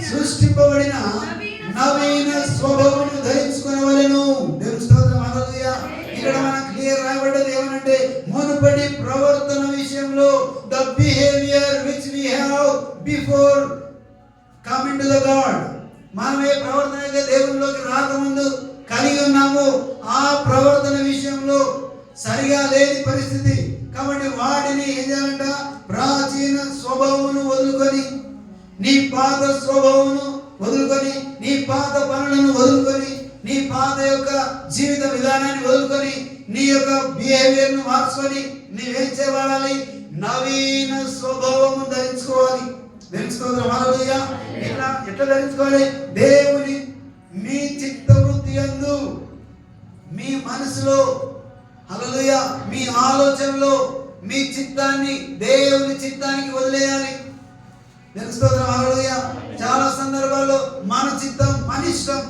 సృష్టింపబడిన నవీన స్వభావమును ధరించుకొనవలెను. దేవుని స్తోత్రం. హల్లెలూయా. ఇక్కడ మనకు క్లియర్ రాయబడ్డది ఏమనంటే, మునుపటి ప్రవర్తన విషయంలో the behavior which we have before coming to the God, మనం ఏ ప్రవర్తన అయితే దేవునిలోకి రాకముందు కలిగి ఉన్నామో ఆ ప్రవర్తన విషయంలో సరిగా లేని పరిస్థితి. కాబట్టి వాటిని ఏం చేయాలంట? ప్రాచీన స్వభావమును వదులుకొని, నీ పాత స్వభావమును వదులుకొని, నీ పాత పనులను వదులుకొని, నీ పాత యొక్క జీవిత విధానాన్ని వదులుకొని, నీ యొక్క బిహేవియర్ను మార్చుకొని నీవేం చేయబడాలి? నవీన స్వభావము ధరించుకోవాలి. ధరించుకోవాలి. హల్లెలూయా. ఎట్లా ధరించుకోవాలి? దేవుని మీ చిత్తవృత్తి యందు, మీ మనసులో, హల్లెలూయా, మీ ఆలోచనలో మీ చిత్తాన్ని దేవుని చిత్తానికి వదిలేయాలి. స్తోత్రం. హల్లెలూయా. చాలా సందర్భాల్లో మన చిత్తం, మన ఇష్టం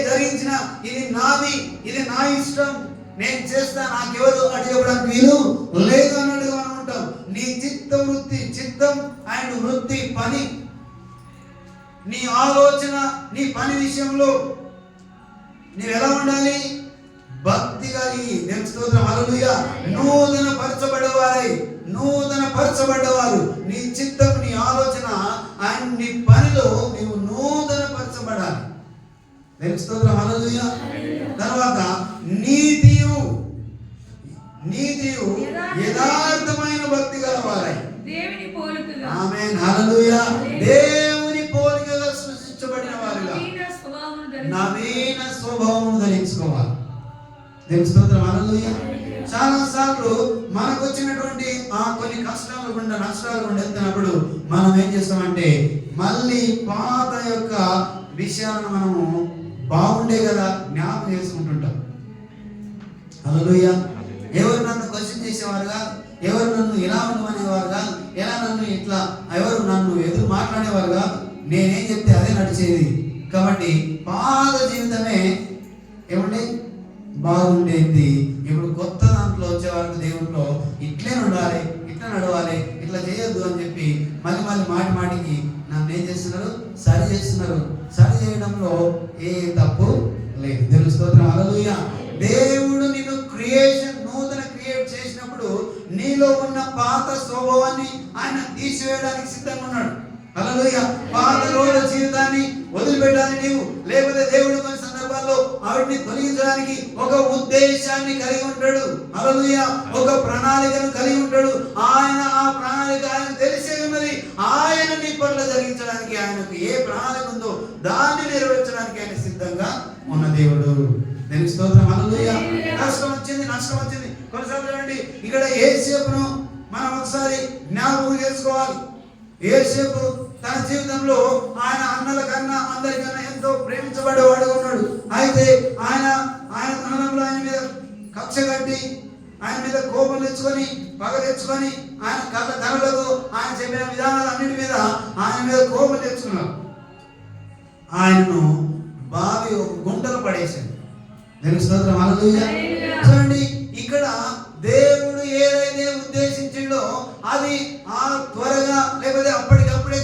జరిగించినా ఇది నాది, ఇది నా ఇష్టం, నేను చేస్తా, నాకెవరు అటు చెప్పడానికి వీలు లేదు అన్నట్టుగా మనం ఉంటాం. నీ చిత్తం అండ్ వృత్తి, పని, నీ ఆలోచన, నీ పని విషయంలో నీవు ఎలా ఉండాలి? భక్తి కలిగి. దేవుని స్తోత్రం. హల్లెలూయా. నూతన పరచబడ్డవారు, నీ చిత్తం, నీ ఆలోచన అండ్ నీ పనిలో నీవు నూతన పరచబడాలి. దేవుని స్తోత్రం. హల్లెలూయా. తర్వాత నీతియు యథార్థమైన భక్తి గలవారై ఆమేన్, హల్లెలూయా. దేవుని పోలికగా సృష్టించబడిన వారుగా నవీన స్వభావం ధరించుకోవాలి. దేవుని స్తోత్రం, హల్లెలూయా. చాలా సార్లు మనకు వచ్చినటువంటి కొన్ని కష్టాలు గుండా నష్టాలు గుండా వెళ్తున్నప్పుడు మనం ఏం చేస్తామంటే మళ్ళీ పాత యొక్క విషయాలను మనము బాగుండే కదా జ్ఞాపకం చేసుకుంటుంటాం. హల్లెలూయా. ఎవరు నన్ను క్వశ్చన్ చేసేవారుగా, ఎవరు నన్ను ఎలా ఉండమనేవారుగా, ఎలా నన్ను ఇట్లా ఎవరు నన్ను ఎదురు మాట్లాడేవారుగా, నేనేం చెప్తే అదే నడిచేది. కాబట్టి పాత జీవితమే ఏమండి బాగుండేది. ఇప్పుడు కొత్త దాంట్లో వచ్చే వరకు దేవుల్లో ఇట్లే ఉండాలి, ఇట్లా నడవాలి, ఇట్లా చేయొద్దు అని చెప్పి మళ్ళీ మాటి మాటికి నన్ను ఏం చేస్తున్నారు, సరి చేస్తున్నారు. సరి చేయడంలో ఏ తప్పు లేదు. దేవుని స్తోత్రం, హల్లెలూయా. దేవుడు నిన్ను నూతన క్రియేట్ చేసినప్పుడు నీలో ఉన్న పాత స్వభావాన్ని ఆయన తీసివేయడానికి సిద్ధంగా ఉన్నాడు. హల్లెలూయా. పాత రోజుల జీవితాన్ని వదిలిపెట్టాలి నీవు, లేకపోతే దేవుడు కొన్ని సందర్భాల్లో ఆవిడ్ని తొలగించడానికి ఒక ఉద్దేశాన్ని కలిగి ఉంటాడు. హల్లెలూయా. ఒక ప్రణాళికను కలిగి ఉంటాడు. ఆయన ఆ ప్రణాళిక ఆయన తెలిసే ఉన్నది. ఆయన నీ పట్ల జరిగించడానికి ఆయనకు ఏ ప్రణాళిక ఉందో దాన్ని నెరవేర్చడానికి ఆయన సిద్ధంగా ఉన్న దేవుడు. దేవుని స్తోత్రం, హల్లెలూయా. నష్టం వచ్చింది కొన్నిసార్లు చూడండి, ఇక్కడ యేసేపును మనం ఒకసారి జ్ఞాపకం చేసుకోవాలి. యేసేపు తన జీవితంలో ఆయన అన్నల కన్నా అందరికన్నా ఎంతో ప్రేమించబడేవాడుగా ఉన్నాడు. అయితే ఆయన తనంలో ఆయన మీద కక్ష కట్టి, ఆయన మీద కోపం తెచ్చుకొని, పగ తెచ్చుకొని, ఆయన కళ్ళకు ఆయన చెప్పిన విధానాలన్నిటి మీద ఆయన మీద కోపం తెచ్చుకున్నాడు. ఆయనను బావి ఒక గుంటలో పడేశాడు. దేవుని స్తోత్రం, హల్లెలూయా. చూడండి, ఇక్కడ దేవుడు ఏదైతే ఉద్దేశించిండో అది త్వరగా లేకపోతే అప్పటికప్పుడే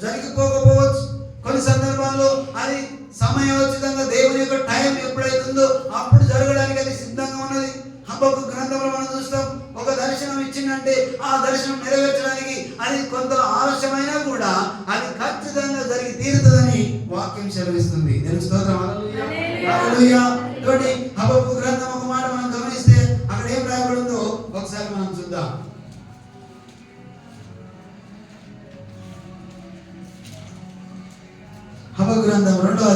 జరిగిపోకపోవచ్చు. కొన్ని సందర్భాల్లో అది సమయోచితంగా దేవుని యొక్క టైం ఎప్పుడైతుందో అప్పుడు జరగడానికి అది సిద్ధంగా ఉన్నది. హబక్కూకు గ్రంథంలో మనం చూస్తాం, ఒక దర్శనం ఇచ్చిందంటే ఆ దర్శనం నెరవేర్చడానికి అది కొంత ఆలస్యమైనా కూడా అది ఖచ్చితంగా జరిగి తీరుతుందని వాక్యం సెలవిస్తుంది. దేవుని స్తోత్రం, హల్లెలూయా, హల్లెలూయా. కాబట్టి హబక్కూకు గ్రంథం ఒక మాట మనం గమనిస్తే అక్కడ ఏం రాయబడిందో ఒకసారి మనం చూద్దాం. హబక్కూకు గ్రంథం 2వ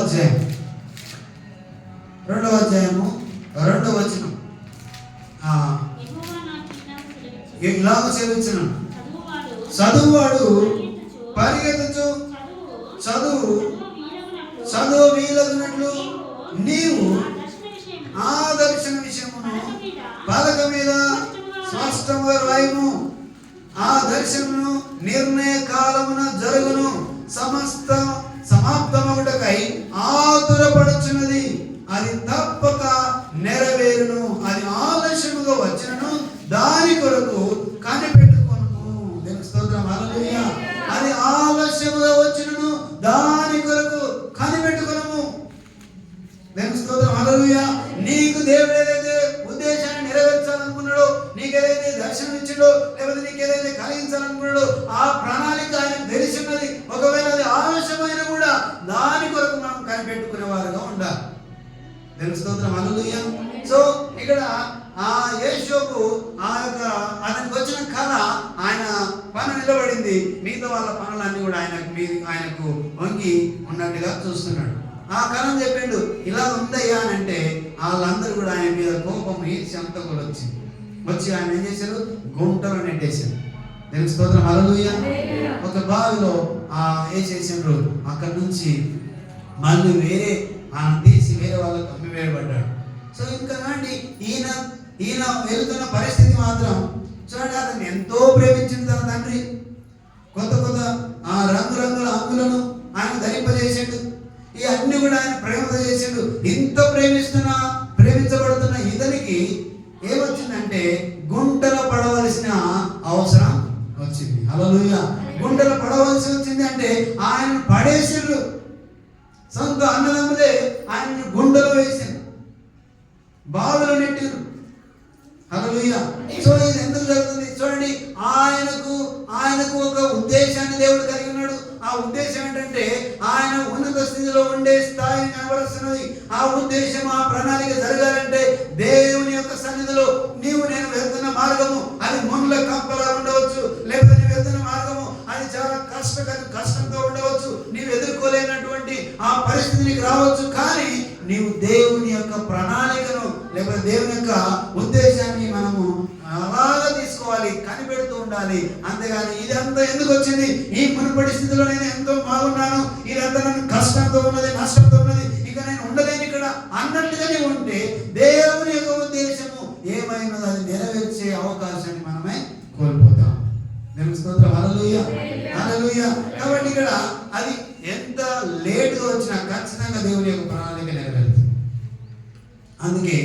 అధ్యాయము 2వ వచనం. ఇలాగ సెలవించును, చదువువాడు పరిగెత్తుచు చదువు వీలగినట్లు నీవు ఆ దర్శన విషయమును పలక మీద స్పష్టంగా రాయుము. ఆ దర్శనమును నిర్ణయ కాలమున జరుగును, సమాప్తమగుటకై ఆతురపడుచున్నది. అది తప్పక నెరవేరును. అది ఆలస్యముగా వచ్చినను దాని కొరకు కనిపెట్టుకొను. దేవుని స్తోత్రం, హల్లెలూయా. అది ఆలస్యముగా వచ్చినను దాని కొరకు కనిపెట్టుకొను. దేవుని స్తోత్రం, హల్లెలూయా. నీకు దేవుడు ఏదైతే ఉద్దేశాన్ని నెరవేర్చాలనుకున్నాడో, నీకేదైతే దర్శనం ఇచ్చిండో, లేకపోతే నీకేదైతే కలిగించాలనుకున్నాడో ఆ ప్రణాళిక ఆయనకు తెలిసిన్నది. ఒకవేళ అది ఆలస్యమైన కూడా దాని కొరకు మనం కనిపెట్టుకునే వారుగా ఉండాలి. దేవుని స్తోత్రం, హల్లెలూయా. సో ఇక్కడ యేషోబు అతనికి వచ్చిన కళ ఆయన పని నిలబడింది. మిగతా వాళ్ళ పనులన్నీ కూడా ఆయనకు వంగి ఉన్నట్టుగా చూస్తున్నాడు. ఆ కళను చెప్పిండు, ఇలా ఉందయ్యా అని అంటే వాళ్ళందరూ కూడా ఆయన మీద కోపం అంతా కూడా వచ్చి ఆయన ఏం చేశారు, గుంటలో నెట్టేశారు. దేవుని స్తోత్రం, హల్లెలూయా. ఒక బావిలో వేసేసారు. అక్కడి నుంచి మళ్ళీ ఆయన తీసి వేరే వాళ్ళకి అమ్మి వేయబడ్డాడు. సో ఇంకా అండి ఈయన వెళ్తున్న పరిస్థితి మాత్రం చూడండి, అతన్ని ఎంతో ప్రేమించింది తన తండ్రి. కొత్త రంగురంగుల హంగులను ఆయన ధరింపజేసాడు. ఈ అన్ని కూడా ఆయన ప్రేమతో చేసాడు. ఇంత ప్రేమించబడుతున్న ఇతనికి ఏమొచ్చిందంటే గుంటలో పడవలసిన అవసరం వచ్చింది. హల్లెలూయా. గుంటలో పడవలసి వచ్చింది అంటే ఆయన పడేసాడు. సొంత అన్నదమ్ములే ఆయన్ని గుండెలో వేసారు, బావిలో నెట్టారు. హల్లెలూయా. సో ఇది ఎందుకు జరుగుతుంది చూడండి, ఆయనకు ఒక ఉద్దేశాన్ని దేవుడు కలిగి ఉన్నాడు. ఆ ఉద్దేశం ఏంటంటే ఆయన ఉన్నత స్థితిలో ఉండే స్థాయిని కనబరుస్తున్నది. ఆ ఉద్దేశం, ఆ ప్రణాళిక జరగాలంటే దేవుని యొక్క సన్నిధిలో నేను వెళ్తున్న మార్గము అది మునుల కంపలా ఉండవచ్చు, లేకపోతే నువ్వు వెళ్తున్న మార్గము కష్టంతో ఉండవచ్చు, నీవు ఎదుర్కోలేనటువంటి ఆ పరిస్థితి నీకు రావచ్చు. కానీ నీవు దేవుని యొక్క ప్రణాళికను లేకపోతే దేవుని యొక్క ఉద్దేశాన్ని మనము అలాగా తీసుకోవాలి, కనిపెడుతూ ఉండాలి. అంతేగాని ఇదంతా ఎందుకు వచ్చింది, ఈ మునుపటి స్థితిలో నేను ఎంతో బాగున్నాను, ఇదంతా నన్ను కష్టంతో ఉన్నది, నష్టంతో ఉన్నది, ఇక నేను ఉండలేను ఇక్కడ అన్నట్టుగానే ఉంటే దేవుని యొక్క ఉద్దేశము ఏమైనా అది నెరవేర్చే అవకాశాన్ని మనమే కోల్పోతాం. దేవుని స్తోత్రం. హల్లెలూయా, హల్లెలూయా. కాబట్టి ఇక్కడ అది ఎంత లేటుగా వచ్చినా ఖచ్చితంగా దేవుని యొక్క ప్రణాళిక నెరవేరుతుంది. అందుకే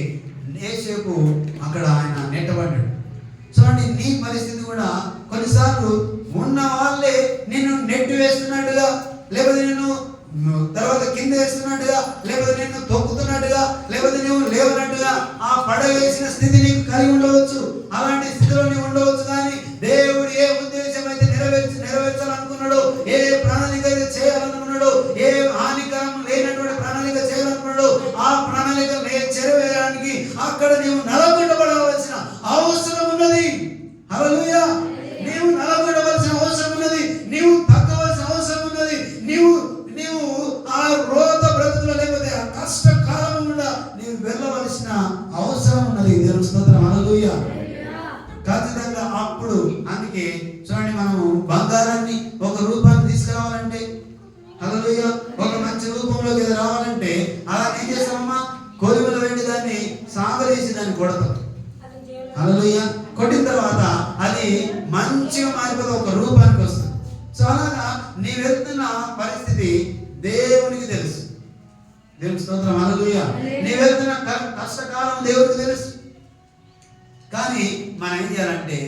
యేసేపు అక్కడ ఆయన నెట్టబడ్డాడు. చూడండి, నీ పరిస్థితి కూడా కొన్నిసార్లు ఉన్న వాళ్ళే నిన్ను నెట్టి వేస్తున్నట్టుగా, లేకపోతే నిన్ను తర్వాత కింద వేస్తున్నట్టుగా, లేకపోతే నిన్ను తొక్కుతున్నట్టుగా, లేకపోతే నువ్వు లేవనట్టుగా ఆ పడవేసిన స్థితి నీకు కలిగి ఉండవచ్చు. అలాంటి స్థితిలో నీవు ఉండవచ్చు. కానీ దేవుడు ఏ ఉద్దేశం అయితే నెరవేర్చాలనుకున్నాడో, ఏ ప్రణాళిక అయితే చేయాలనుకున్నాడో, ఏ హానికరం లేనటువంటి ప్రణాళిక చేయాలనుకున్నాడో, ఆ ప్రణాళిక నెరవేరడానికి అక్కడ నీవు నలగొట్టబడవలసిన అవసరం ఉన్నది. హల్లెలూయా. నీవు నలగొట్టవలసిన అవసరం ఉన్నది, నీవు తగ్గవలసిన అవసరం ఉన్నది. నీవు ఆ రోత బ్రతుకులో లేకపోతే ఆ కష్టకాలం కూడా నీవు వెళ్ళవలసిన అవసరం ఉన్నది. దేవుని స్తోత్రం. హల్లెలూయా. ఖచ్చితంగా అప్పుడు అందుకే చూడండి, మనము బంగారాన్ని ఒక రూపాన్ని తీసుకురావాలంటే, హల్లెలూయా, ఒక మంచి రూపంలోకి రావాలంటే అలా ఏం చేస్తామమ్మా, కొలిమిలో పెట్టి దాన్ని సాగరేసి దాన్ని కొడతాం. హల్లెలూయా. కొట్టిన తర్వాత అది మంచిగా మారిపోతే ఒక రూపానికి వస్తుంది. సో అలాగా నీ వెళ్తున్న పరిస్థితి దేవునికి తెలుసు. దేవుని స్తోత్రం. హల్లెలూయా. నీ వెళ్తున్న కష్టకాలం దేవునికి తెలుసు. కానీ మనం ఏం చేయాలంటే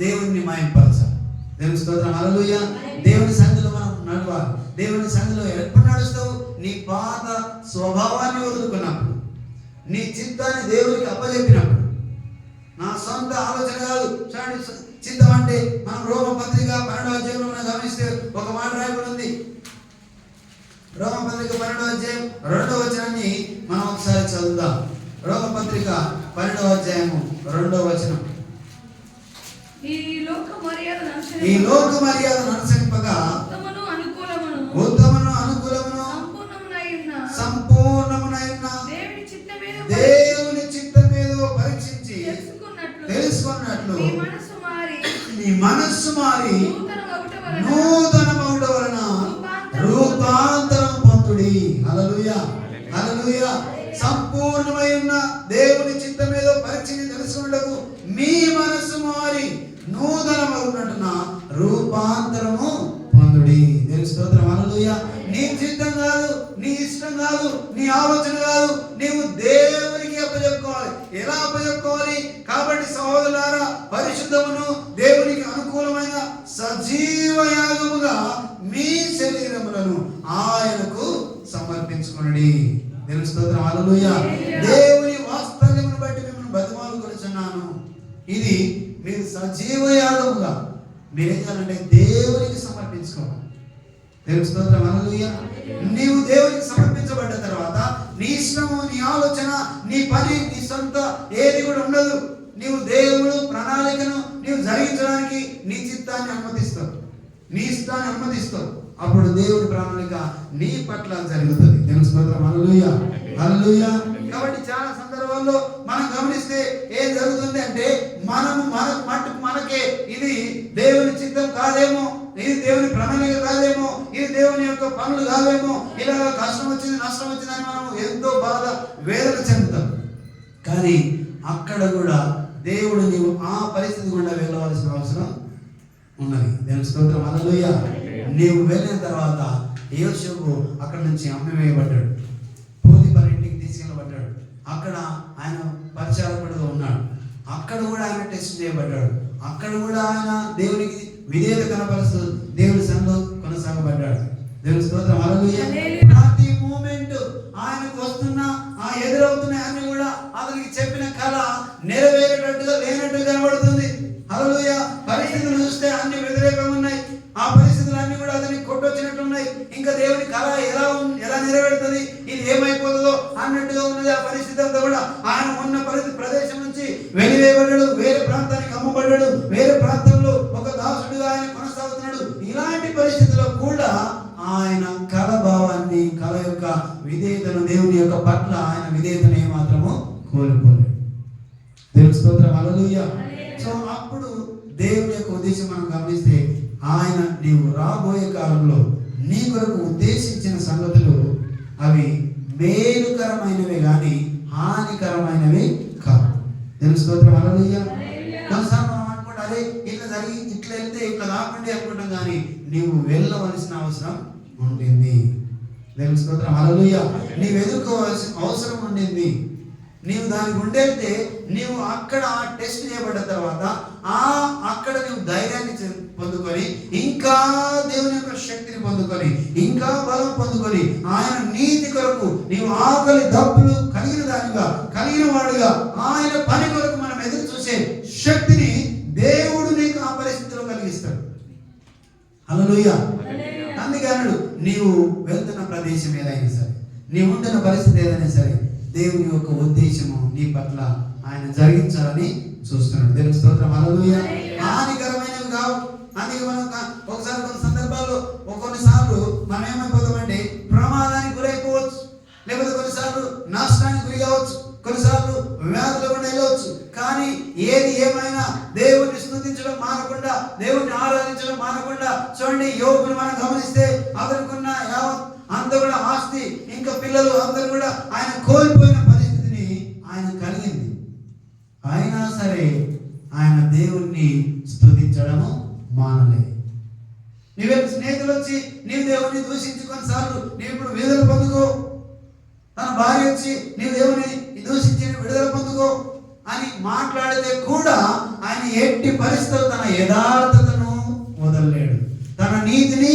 దేవుణ్ణి మాయంపరచాలి. దేవుని స్తోత్రం. హల్లెలూయా. దేవుని సన్నిధిలో మనం నడవాలి. దేవుని సన్నిధిలో ఎప్పుడు నడుస్తావు? నీ పాత స్వభావాన్ని వదులుకున్నప్పుడు, నీ చిత్తాన్ని దేవునికి అప్పచెప్పినప్పుడు. నా సొంత ఆలోచన కాదు. చూడండి, చిత్తం అంటే మనం రోమపత్రిక 12వ అధ్యాయంలో మనం గమనిస్తే ఒక మాట రాయబడి ఉంది. రోమపత్రిక 12వ అధ్యాయం 2వ వచనాన్ని మనం ఒకసారి చదువుదాం. రోమపత్రిక 12వ అధ్యాయము 2వ వచనం. ఈ లోక మర్యాదను అనుసరింపగా ఉత్తమను అనుకూలమును సంపూర్ణమునైన దేవుని చిత్తమేదో పరీక్షించి తెలుసుకున్నట్లు నీ మనస్సు మారి నూతన మౌట వలన రూపాంతరం పొందుడి. హల్లెలూయా, హల్లెలూయా. సంపూర్ణమై ఉన్న దేవుని చిత్తమేదో పరీక్షించి తెలుసుకున్నటకు మీ మనస్సు మారి నూతనమగునట్టున రూపాంతరము పొందుడి. దేవుని స్తోత్రం. హల్లెలూయా. నీ చిత్తం కాదు, నీ ఇష్టం కాదు, నీ ఆలోచన కాదు, నీవు దేవునికి అప్పచెప్పుకోవాలి. ఎలా అప్పచెప్పుకోవాలి? కాబట్టి సహోదరులారా, పరిశుద్ధమును దేవునికి అనుకూలమైన సజీవ యాగముగా మీ శరీరములను ఆయనకు సమర్పించుకొనుడి. దేవుని స్తోత్రం. హల్లెలూయా. దేవుని వాత్సల్యమును బట్టి మిమ్మల్ని బతిమాలుకొనుచున్నాను. ఇది మీరు సజీవ యాగముగా మీరేం చేయాలంటే దేవునికి సమర్పించుకోవాలి. దేవుని స్తోత్రం. హల్లెలూయా. నీవు దేవునికి సమర్పించబడ్డ తర్వాత నీ ఇష్టము, నీ ఆలోచన, నీ పని, నీ సొంత ఏది కూడా ఉండదు. నీవు దేవుడు ప్రణాళికను నీవు జరిగించడానికి నీ చిత్తాన్ని అనుమతిస్తావు, నీ ఇష్టాన్ని అనుమతిస్తావు. అప్పుడు దేవుడి ప్రణాళిక నీ పట్ల జరుగుతుంది. దేవుని స్తోత్రం. హల్లెలూయా, హల్లెలూయా. కాబట్టి చాలా సందర్భాల్లో మనం గమనిస్తే ఏం జరుగుతుంది అంటే మనకే ఇది దేవుని చిత్తం కాదేమో, ఇది దేవుని ప్రణాళిక కాదేమో, ఇది దేవుని యొక్క పనులు కాదేమో, ఇలా కష్టం వచ్చింది, నష్టం వచ్చిందని మనం ఎంతో బాధ వేదన చెందుతాం. కానీ అక్కడ కూడా దేవుడు నీవు ఆ పరిస్థితి గుండా వెళ్ళవలసిన అవసరం ఉన్నది. దేవుని స్తోత్రం. హల్లెలూయా. నీవు వెళ్ళిన తర్వాత యోసేపు అక్కడ నుంచి అమ్మివేయబడ్డాడు, పోతీఫర్ ఇంటికి తీసుకెళ్ళబడ్డాడు. అక్కడ ఆయన పరిచారకుడుగా ఉన్నాడు. అక్కడ కూడా ఆయన టెస్ట్ చేయబడ్డాడు. అక్కడ కూడా ఆయన దేవునికి విధేయత కనపరుస్తూ దేవుడి సన్నిధిలో కొనసాగబడ్డాడు. దేవుని స్తోత్రం. హల్లెలూయా. ప్రతి మూమెంట్ ఆయనకు వస్తున్న ఆ ఎదురవుతున్న అన్ని కూడా అతనికి చెప్పిన కళ నెరవేరేటట్టుగా లేనట్టు కనబడుతుంది. హల్లెలూయా. పరిస్థితులు చూస్తే అన్ని వ్యతిరేకంగా ఉన్నాయి. ఆ పరిస్థితులు అన్ని కూడా అతనికి కొట్టొచ్చినట్టున్నాయి. ఇంకా దేవుని కళ ఎలా నెరవేరుతుంది, ఇది ఏమైపోతుందో అన్నట్టుగా ఉన్నది. ఆ పరిస్థితి అంతా కూడా ఆయన ఉన్న ప్రదేశం నుంచి వెలివేయబడ్డాడు, వేరే ప్రాంతానికి అమ్మబడ్డాడు, వేరే ప్రాంతంలో ఒక దాసుడుగా ఆయన కొనసాగుతున్నాడు. ఇలాంటి పరిస్థితిలో విధేయతను, దేవుని యొక్క పట్ల ఆయన విధేయతను ఏమాత్రము కోల్పోలేదు. దేవుని స్తోత్రం, హల్లెలూయా. సో అప్పుడు దేవుని యొక్క ఉద్దేశం మనం గమనిస్తే, ఆయన నీవు రాబోయే కాలంలో నీ కొరకు ఉద్దేశించిన సంగతులు అవి మేలుకరమైనవి కానీ హానికరమైనవి కావు. దేవుని స్తోత్రం, హల్లెలూయా. కొన్నిసార్లు మనం అనుకుంటాం, అదే ఇట్లా జరిగి ఇట్లా వెళ్తే ఇట్లా రాకుండా అనుకుంటాం, కానీ నీవు వెళ్ళవలసిన అవసరం ఉండింది. దేవుని స్తోత్రం, హల్లెలూయా. నీవు ఎదుర్కోవాల్సిన అవసరం ఉండింది. నీవు దానికి ఉండేస్తే నీవు అక్కడ టెస్ట్ చేయబడ్డ తర్వాత అక్కడ నీవు ధైర్యాన్ని పొందుకొని, ఇంకా దేవుని యొక్క శక్తిని పొందుకొని, ఇంకా బలం పొందుకొని, ఆయన నీతి కొరకు నీవు ఆకలి దప్పులు కలిగిన దానిగా, కలిగిన వాడుగా ఆయన పని కొరకు మనం ఎదురు చూసే శక్తిని దేవుడు నీకు ఆ పరిస్థితిలో కలిగిస్తాడు. హల్లెలూయా. అందుకే అన్నాడు, నీవు వెళ్తున్న ప్రదేశం ఏదైనా సరే, నీవు ఉంటున్న పరిస్థితి ఏదైనా సరే, దేవుని యొక్క ఉద్దేశము నీ పట్ల ఆయన జరిగించాలని చూస్తున్నాడు. దేవుని స్తోత్రం, హల్లెలూయా. హానికరమైనవి కావు. అందుకే మనం ఒకసారి కొన్ని సందర్భాల్లో కొన్నిసార్లు మనం ఏమైపోతామంటే ప్రమాదానికి గురైపోవచ్చు, లేకపోతే కొన్నిసార్లు నాశనానికి గురి కావచ్చు, కొన్నిసార్లు వ్యాధులు కూడా వెళ్ళవచ్చు. కానీ ఏది ఏమైనా దేవుణ్ణి స్తుతించడం మానకుండా, దేవుణ్ణి ఆరాధించడం మానకుండా, చూడండి యోగుని మనం గమనిస్తే అతనుకున్న యావత్ అంత కూడా ఆస్తి, ఇంకా పిల్లలు అందరూ కూడా ఆయన కోల్పోయిన పరిస్థితిని ఆయన కలిగింది. అయినా సరే ఆయన దేవుణ్ణి స్తుతించడము మానలేదు. నీవే స్నేహితులు వచ్చి నీవు దేవుణ్ణి దూషించి, కొన్నిసార్లు నీవు ఇప్పుడు విడుదల పొందుకో, తన భార్య వచ్చి నీవు దేవుని దూషించి విడుదల పొందుకో అని మాట్లాడితే కూడా ఆయన ఎట్టి పరిస్థితులు తన యథార్థతను వదలలేడు, తన నీతిని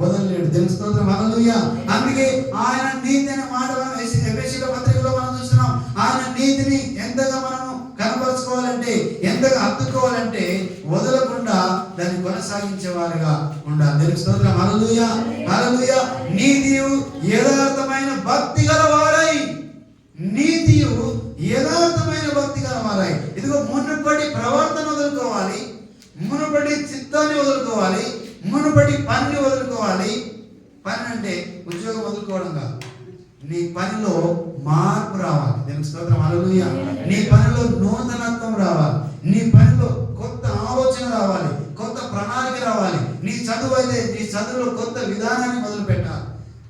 వదలలేడు. దేవుని స్తోత్రం, హల్లెలూయా. అందుకే ఆయన నీతి అనే మాట మనం ఎఫెసీయుల పత్రికలో మనం చూస్తున్నాం. ఆయన నీతిని ఎంతగా మనము కనపరుచుకోవాలంటే, ఎంతగా హత్తుకోవాలంటే వదలకుండా దాన్ని కొనసాగించే వారుగా ఉండాలి. దేవుని స్తోత్రం, హల్లెలూయా, హల్లెలూయా. నీతియు యథార్థమైన భక్తి గలవారై, నీతియు యథార్థమైన భక్తి గలవారై. ఇదిగో మునుపటి ప్రవర్తన వదులుకోవాలి, మునుపటి చిత్తాన్ని వదులుకోవాలి, మునుపటి పనిని వదులుకోవాలి. పని అంటే ఉద్యోగం వదులుకోవడం కాదు, నీ పనిలో మార్పు రావాలి. దేవుని స్తోత్రం, హల్లెలూయా. నీ పనిలో నూతనత్వం రావాలి, నీ పనిలో కొత్త ఆలోచన రావాలి, కొత్త ప్రణాళిక రావాలి. నీ చదువు అయితే నీ చదువులో కొత్త విధానాన్ని మొదలు పెట్టాలి,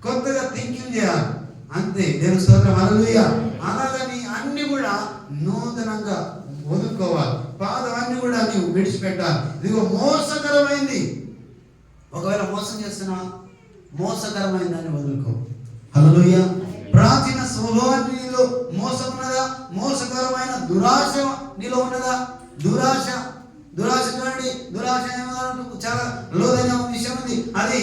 కొత్తగా థింకింగ్ చేయాలి. అంతే. దేవుని స్తోత్రం, హల్లెలూయా. అలాగని అన్ని కూడా నూతనంగా వదులుకోవాలి, పాదవన్నీ కూడా నీవు విడిచిపెట్టాలి. ఇదిగో మోసకరమైంది, ఒకవేళ మోసం చేస్తున్నా మోసకరమైన దాన్ని వదులుకో. హల్లెలూయా. ప్రాచీన స్వభావాన్ని నీలో మోసం ఉన్నదా? మోసకరమైన దురాశ నీలో ఉన్నదా? దురాశ చూడండి, దురాశ చాలా లోతైన విషయం ఉంది. అది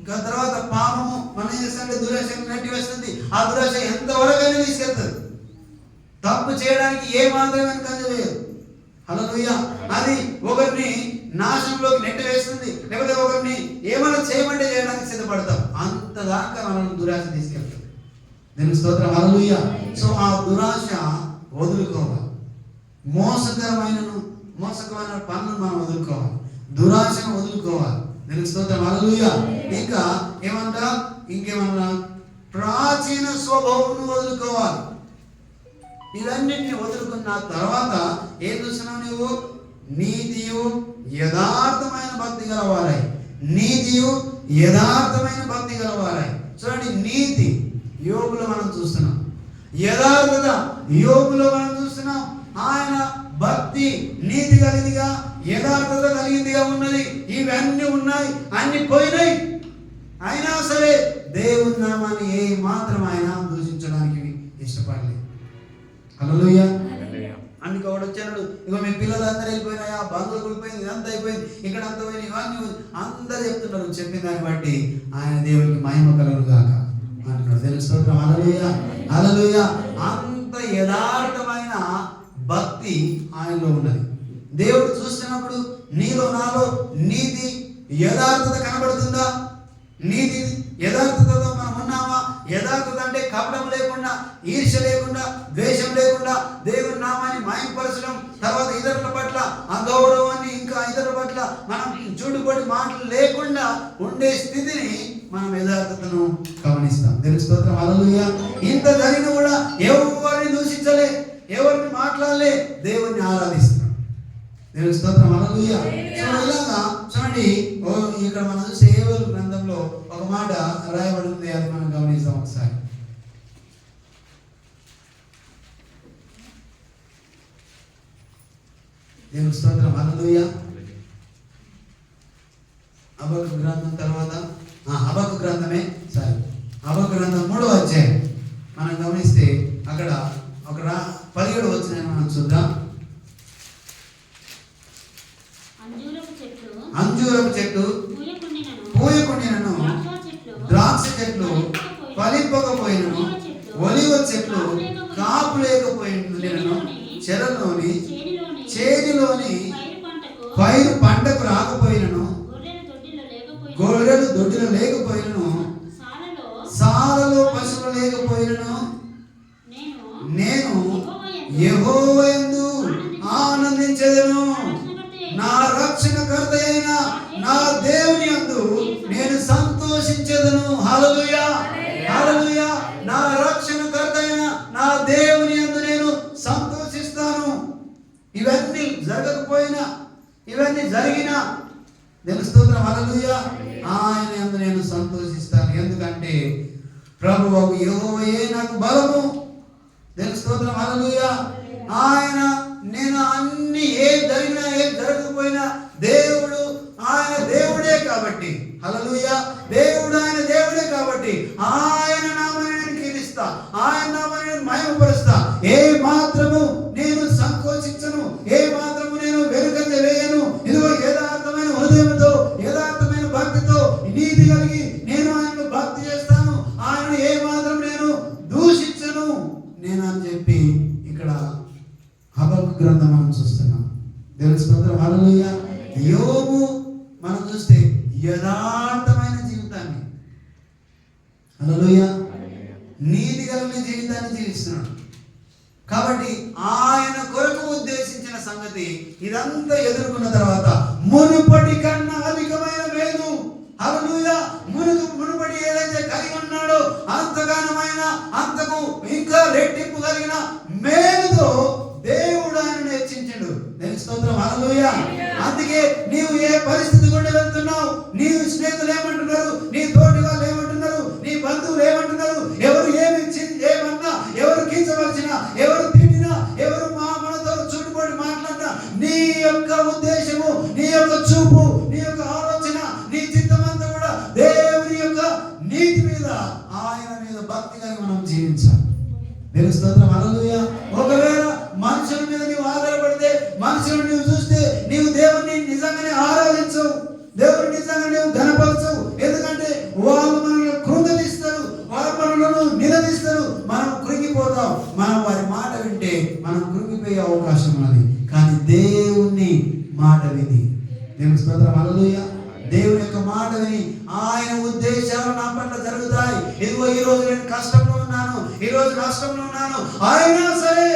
తర్వాత పాపము మనం ఏం చేస్తుంటే దురాశను నెట్టి వేస్తుంది. ఆ దురాశ ఎంతవరకైనా తీసుకెళ్తుంది, తప్పు చేయడానికి ఏ మాత్రం వెనకంజ వేయదు. హల్లెలూయా. అది ఒకరిని నాశనంలోకి నెట్టి వేస్తుంది, లేకపోతే ఒకరిని ఏమైనా చేయమంటే చేయడానికి సిద్ధపడతాం. అంతదాకా మనం దురాశ తీసుకెళ్తాం. దేవుని స్తోత్రం, హల్లెలూయా. సో ఆ దురాశ వదులుకోవాలి, మోసకరమైన పనులను మనం వదులుకోవాలి, దురాశను వదులుకోవాలి. దేవుని స్తోత్రం, హల్లెలూయా. ఇంకా ఇంకేమన్నా ప్రాచీన స్వభావం వదులుకోవాలి. ఇవన్నిటిని వదులుకున్న తర్వాత ఏం చూస్తున్నావు నువ్వు? నీతియు యథార్థమైన భక్తి గలవారై, నీతియు యథార్థమైన భక్తి గలవారై. చూడండి, నీతి యోగులో మనం చూస్తున్నాం, యథార్థత యోగులో మనం చూస్తున్నాం. ఆయన భక్తి నీతి కలిగిదిగా, యథార్థత కలిగిందిగా ఉన్నది. ఇవన్నీ ఉన్నాయి, అన్ని పోయినాయి. అయినా సరే దేవుని నామాన్ని ఏ మాత్రం ఆయన దూషించడానికి ఇష్టపడలేదు. హల్లెలూయా. అందుకే వాడు వచ్చాడు, ఇగో మీ పిల్లలు అందరూ వెళ్ళిపోయినాయా, బంధువులు కూలిపోయింది, ఇదంతా అయిపోయింది, ఇక్కడ అంత పోయింది, ఇవన్నీ అందరూ చెప్తున్నారు. చెప్పిన దాన్ని బట్టి ఆయన దేవునికి మహిమ కలుగును గాక అంటున్నాడు. దేవుని స్తోత్రం, హల్లెలూయా, హల్లెలూయా. అంత యథార్థమైన భక్తి ఆయనలో ఉన్నది. దేవుడు చూస్తున్నప్పుడు నీలో నాలో నీతి యథార్థత కనబడుతుందా? నీతి యథార్థతతో మనం ఉన్నామా? యథార్థత అంటే కపటం లేకుండా, ఈర్ష్య లేకుండా, ద్వేషం లేకుండా, దేవుని నామాన్ని మహిమపరచడం, తర్వాత ఇతరుల పట్ల అగౌరవాన్ని, ఇంకా ఇతరుల పట్ల మనం చూడుబడి మాటలు లేకుండా ఉండే స్థితిని మనం యథార్థతను గమనిస్తాం. దేవుని స్తోత్రం, హల్లెలూయా. ఇంత జరిగిన కూడా ఎవరిని దూషించలే, ఎవరిని మాట్లాడలే, దేవుణ్ణి ఆరాధిస్తున్నాం. దేవుని స్తోత్రం, హల్లెలూయా. సో ఇలాగా చూడండి, ఇక్కడ మనం చూసే యోవేలు గ్రంథంలో ఒక మాట రాయబడి ఉంది, అది మనం గమనిస్తాం ఒకసారి. దేవుని స్తోత్రం, హల్లెలూయా. హబక్కు గ్రంథం తర్వాత హబక్కు గ్రంథమే హబక్కు గ్రంథం 3వ అధ్యాయం మనం గమనిస్తే అక్కడ ఒక 17 వచ్చిన మనం చూద్దాం. అంజూరపు చెట్టు పూయకుండినను, ద్రాక్ష చెట్లు ఫలింపకపోయినను, ఒలివ చెట్లు కాపు లేకపోయినను, చెరలోని చేనిలోని పైరు పంటకు రాకపోయినను, గొర్రెలు దొడ్డిలో లేకపోయినను, సాలలో పశువులు లేకపోయినను, నేను యెహోవా యందు ఆనందించెదను. నా రక్షణకర్త అయిన నా దేవుని యందు నేను సంతోషించెదను. హల్లెలూయా, హల్లెలూయా. నా రక్షణకర్త అయిన నా దేవుని యందు నేను సంతోషిస్తాను. ఇవన్నీ జరగకపోయినా, ఇవన్నీ జరిగినా దేవుని స్తోత్రం, హల్లెలూయా, ఆయన యందు నేను సంతోషిస్తాను. ఎందుకంటే ప్రభువు యెహోవాయే నాకు బలము. దేవుని స్తోత్రం, హల్లెలూయా. ఆయన నేను అన్ని ఏం జరిగినా ఏం జరగకపోయినా దేవుడు ఆయన దేవుడే కాబట్టి, హల్లెలూయా, దేవుడు ఆయన దేవుడే కాబట్టి ఆయన నామమును నేను కీర్తిస్తా, ఆయన నామమును నేను మహిమపరుస్తా. ఏ మాత్రము నేను సంకోచించను, ఏ మాత్రము నేను వెనుకంజ వేయను. ఇదిగో యథార్థమైన హృదయంతో, యథార్థమైన భక్తితో, నీతి కలిగి నేను ఆయనను భక్తి చేస్తాను. ఆయన ఏ మాత్రం నేను దూషించను నేను అని చెప్పి ఇక్కడ హబక్కు గ్రంథం మనం చూస్తున్నాం. దేవుని స్తోత్రం, హల్లెలూయా. యోబు మనం చూస్తే యథార్థమైన జీవితాన్ని, హల్లెలూయా, నీతి కలిగిన జీవితాన్ని జీవిస్తున్నాడు. కాబట్టి ఆయన కొరకు ఉద్దేశించిన సంగతి ఇదంతా ఎదుర్కొన్న తర్వాత మునుపటి కన్నా అధికమైన మేలు, హల్లెలూయా, మునుపటి ఏదైతే కలిగి ఉన్నాడో అంతగానమైన అంతకు ఇంకా రెట్టింపు కలిగిన మేలుతో దేవుడు ఆయన హెచ్చించాడు. దేవుని స్తోత్రం, హల్లెలూయా. అందుకే నీవు ఏ పరిస్థితి గుండా వెళ్తున్నావు, నీ స్నేహితులు ఏమంటున్నారు, నీ తోటి వాళ్ళు ఏమంటున్నారు, నీ బంధువులు ఏమంటున్నారు, ఎవరు ఏమన్నా, ఎవరు కించవలసినా, ఎవరు తిట్టినా, ఎవరు మనతో చుట్టుపడి మాట్లాడినా, నీ యొక్క ఉద్దేశము, నీ యొక్క చూపు, నీ యొక్క ఆలోచన, నీ చిత్తమంతా కూడా దేవుని యొక్క నీతి మీద, ఆయన మీద భక్తిగా మనం జీవించాలి. దేవుని స్తోత్రం, హల్లెలూయా. ఒకవేళ మనుషుల మీద నీవు ఆధారపడితే, మనుషులను నీవు చూస్తే నీవు దేవుని నిజంగానే ఆరాధించవు, దేవుని నిజంగా నీవు ఘనపరచవు. ఎందుకంటే వాళ్ళు మనల్ని కృంగదీస్తారు, వారు మనలను నిలదీస్తారు, మనం కృంగిపోతాం. మనం వారి మాట వింటే మనం కృంగిపోయే అవకాశం ఉన్నది. కానీ దేవుని మాట విని, దేవుని స్తోత్రం, హల్లెలూయా, దేవుని యొక్క మాట విని ఆయన ఉద్దేశాలు నా పట్ల జరుగుతాయి. ఇదిగో ఈ రోజు నేను కష్టంలో ఉన్నాను, ఈ రోజు నష్టంలో ఉన్నాను, అయినా సరే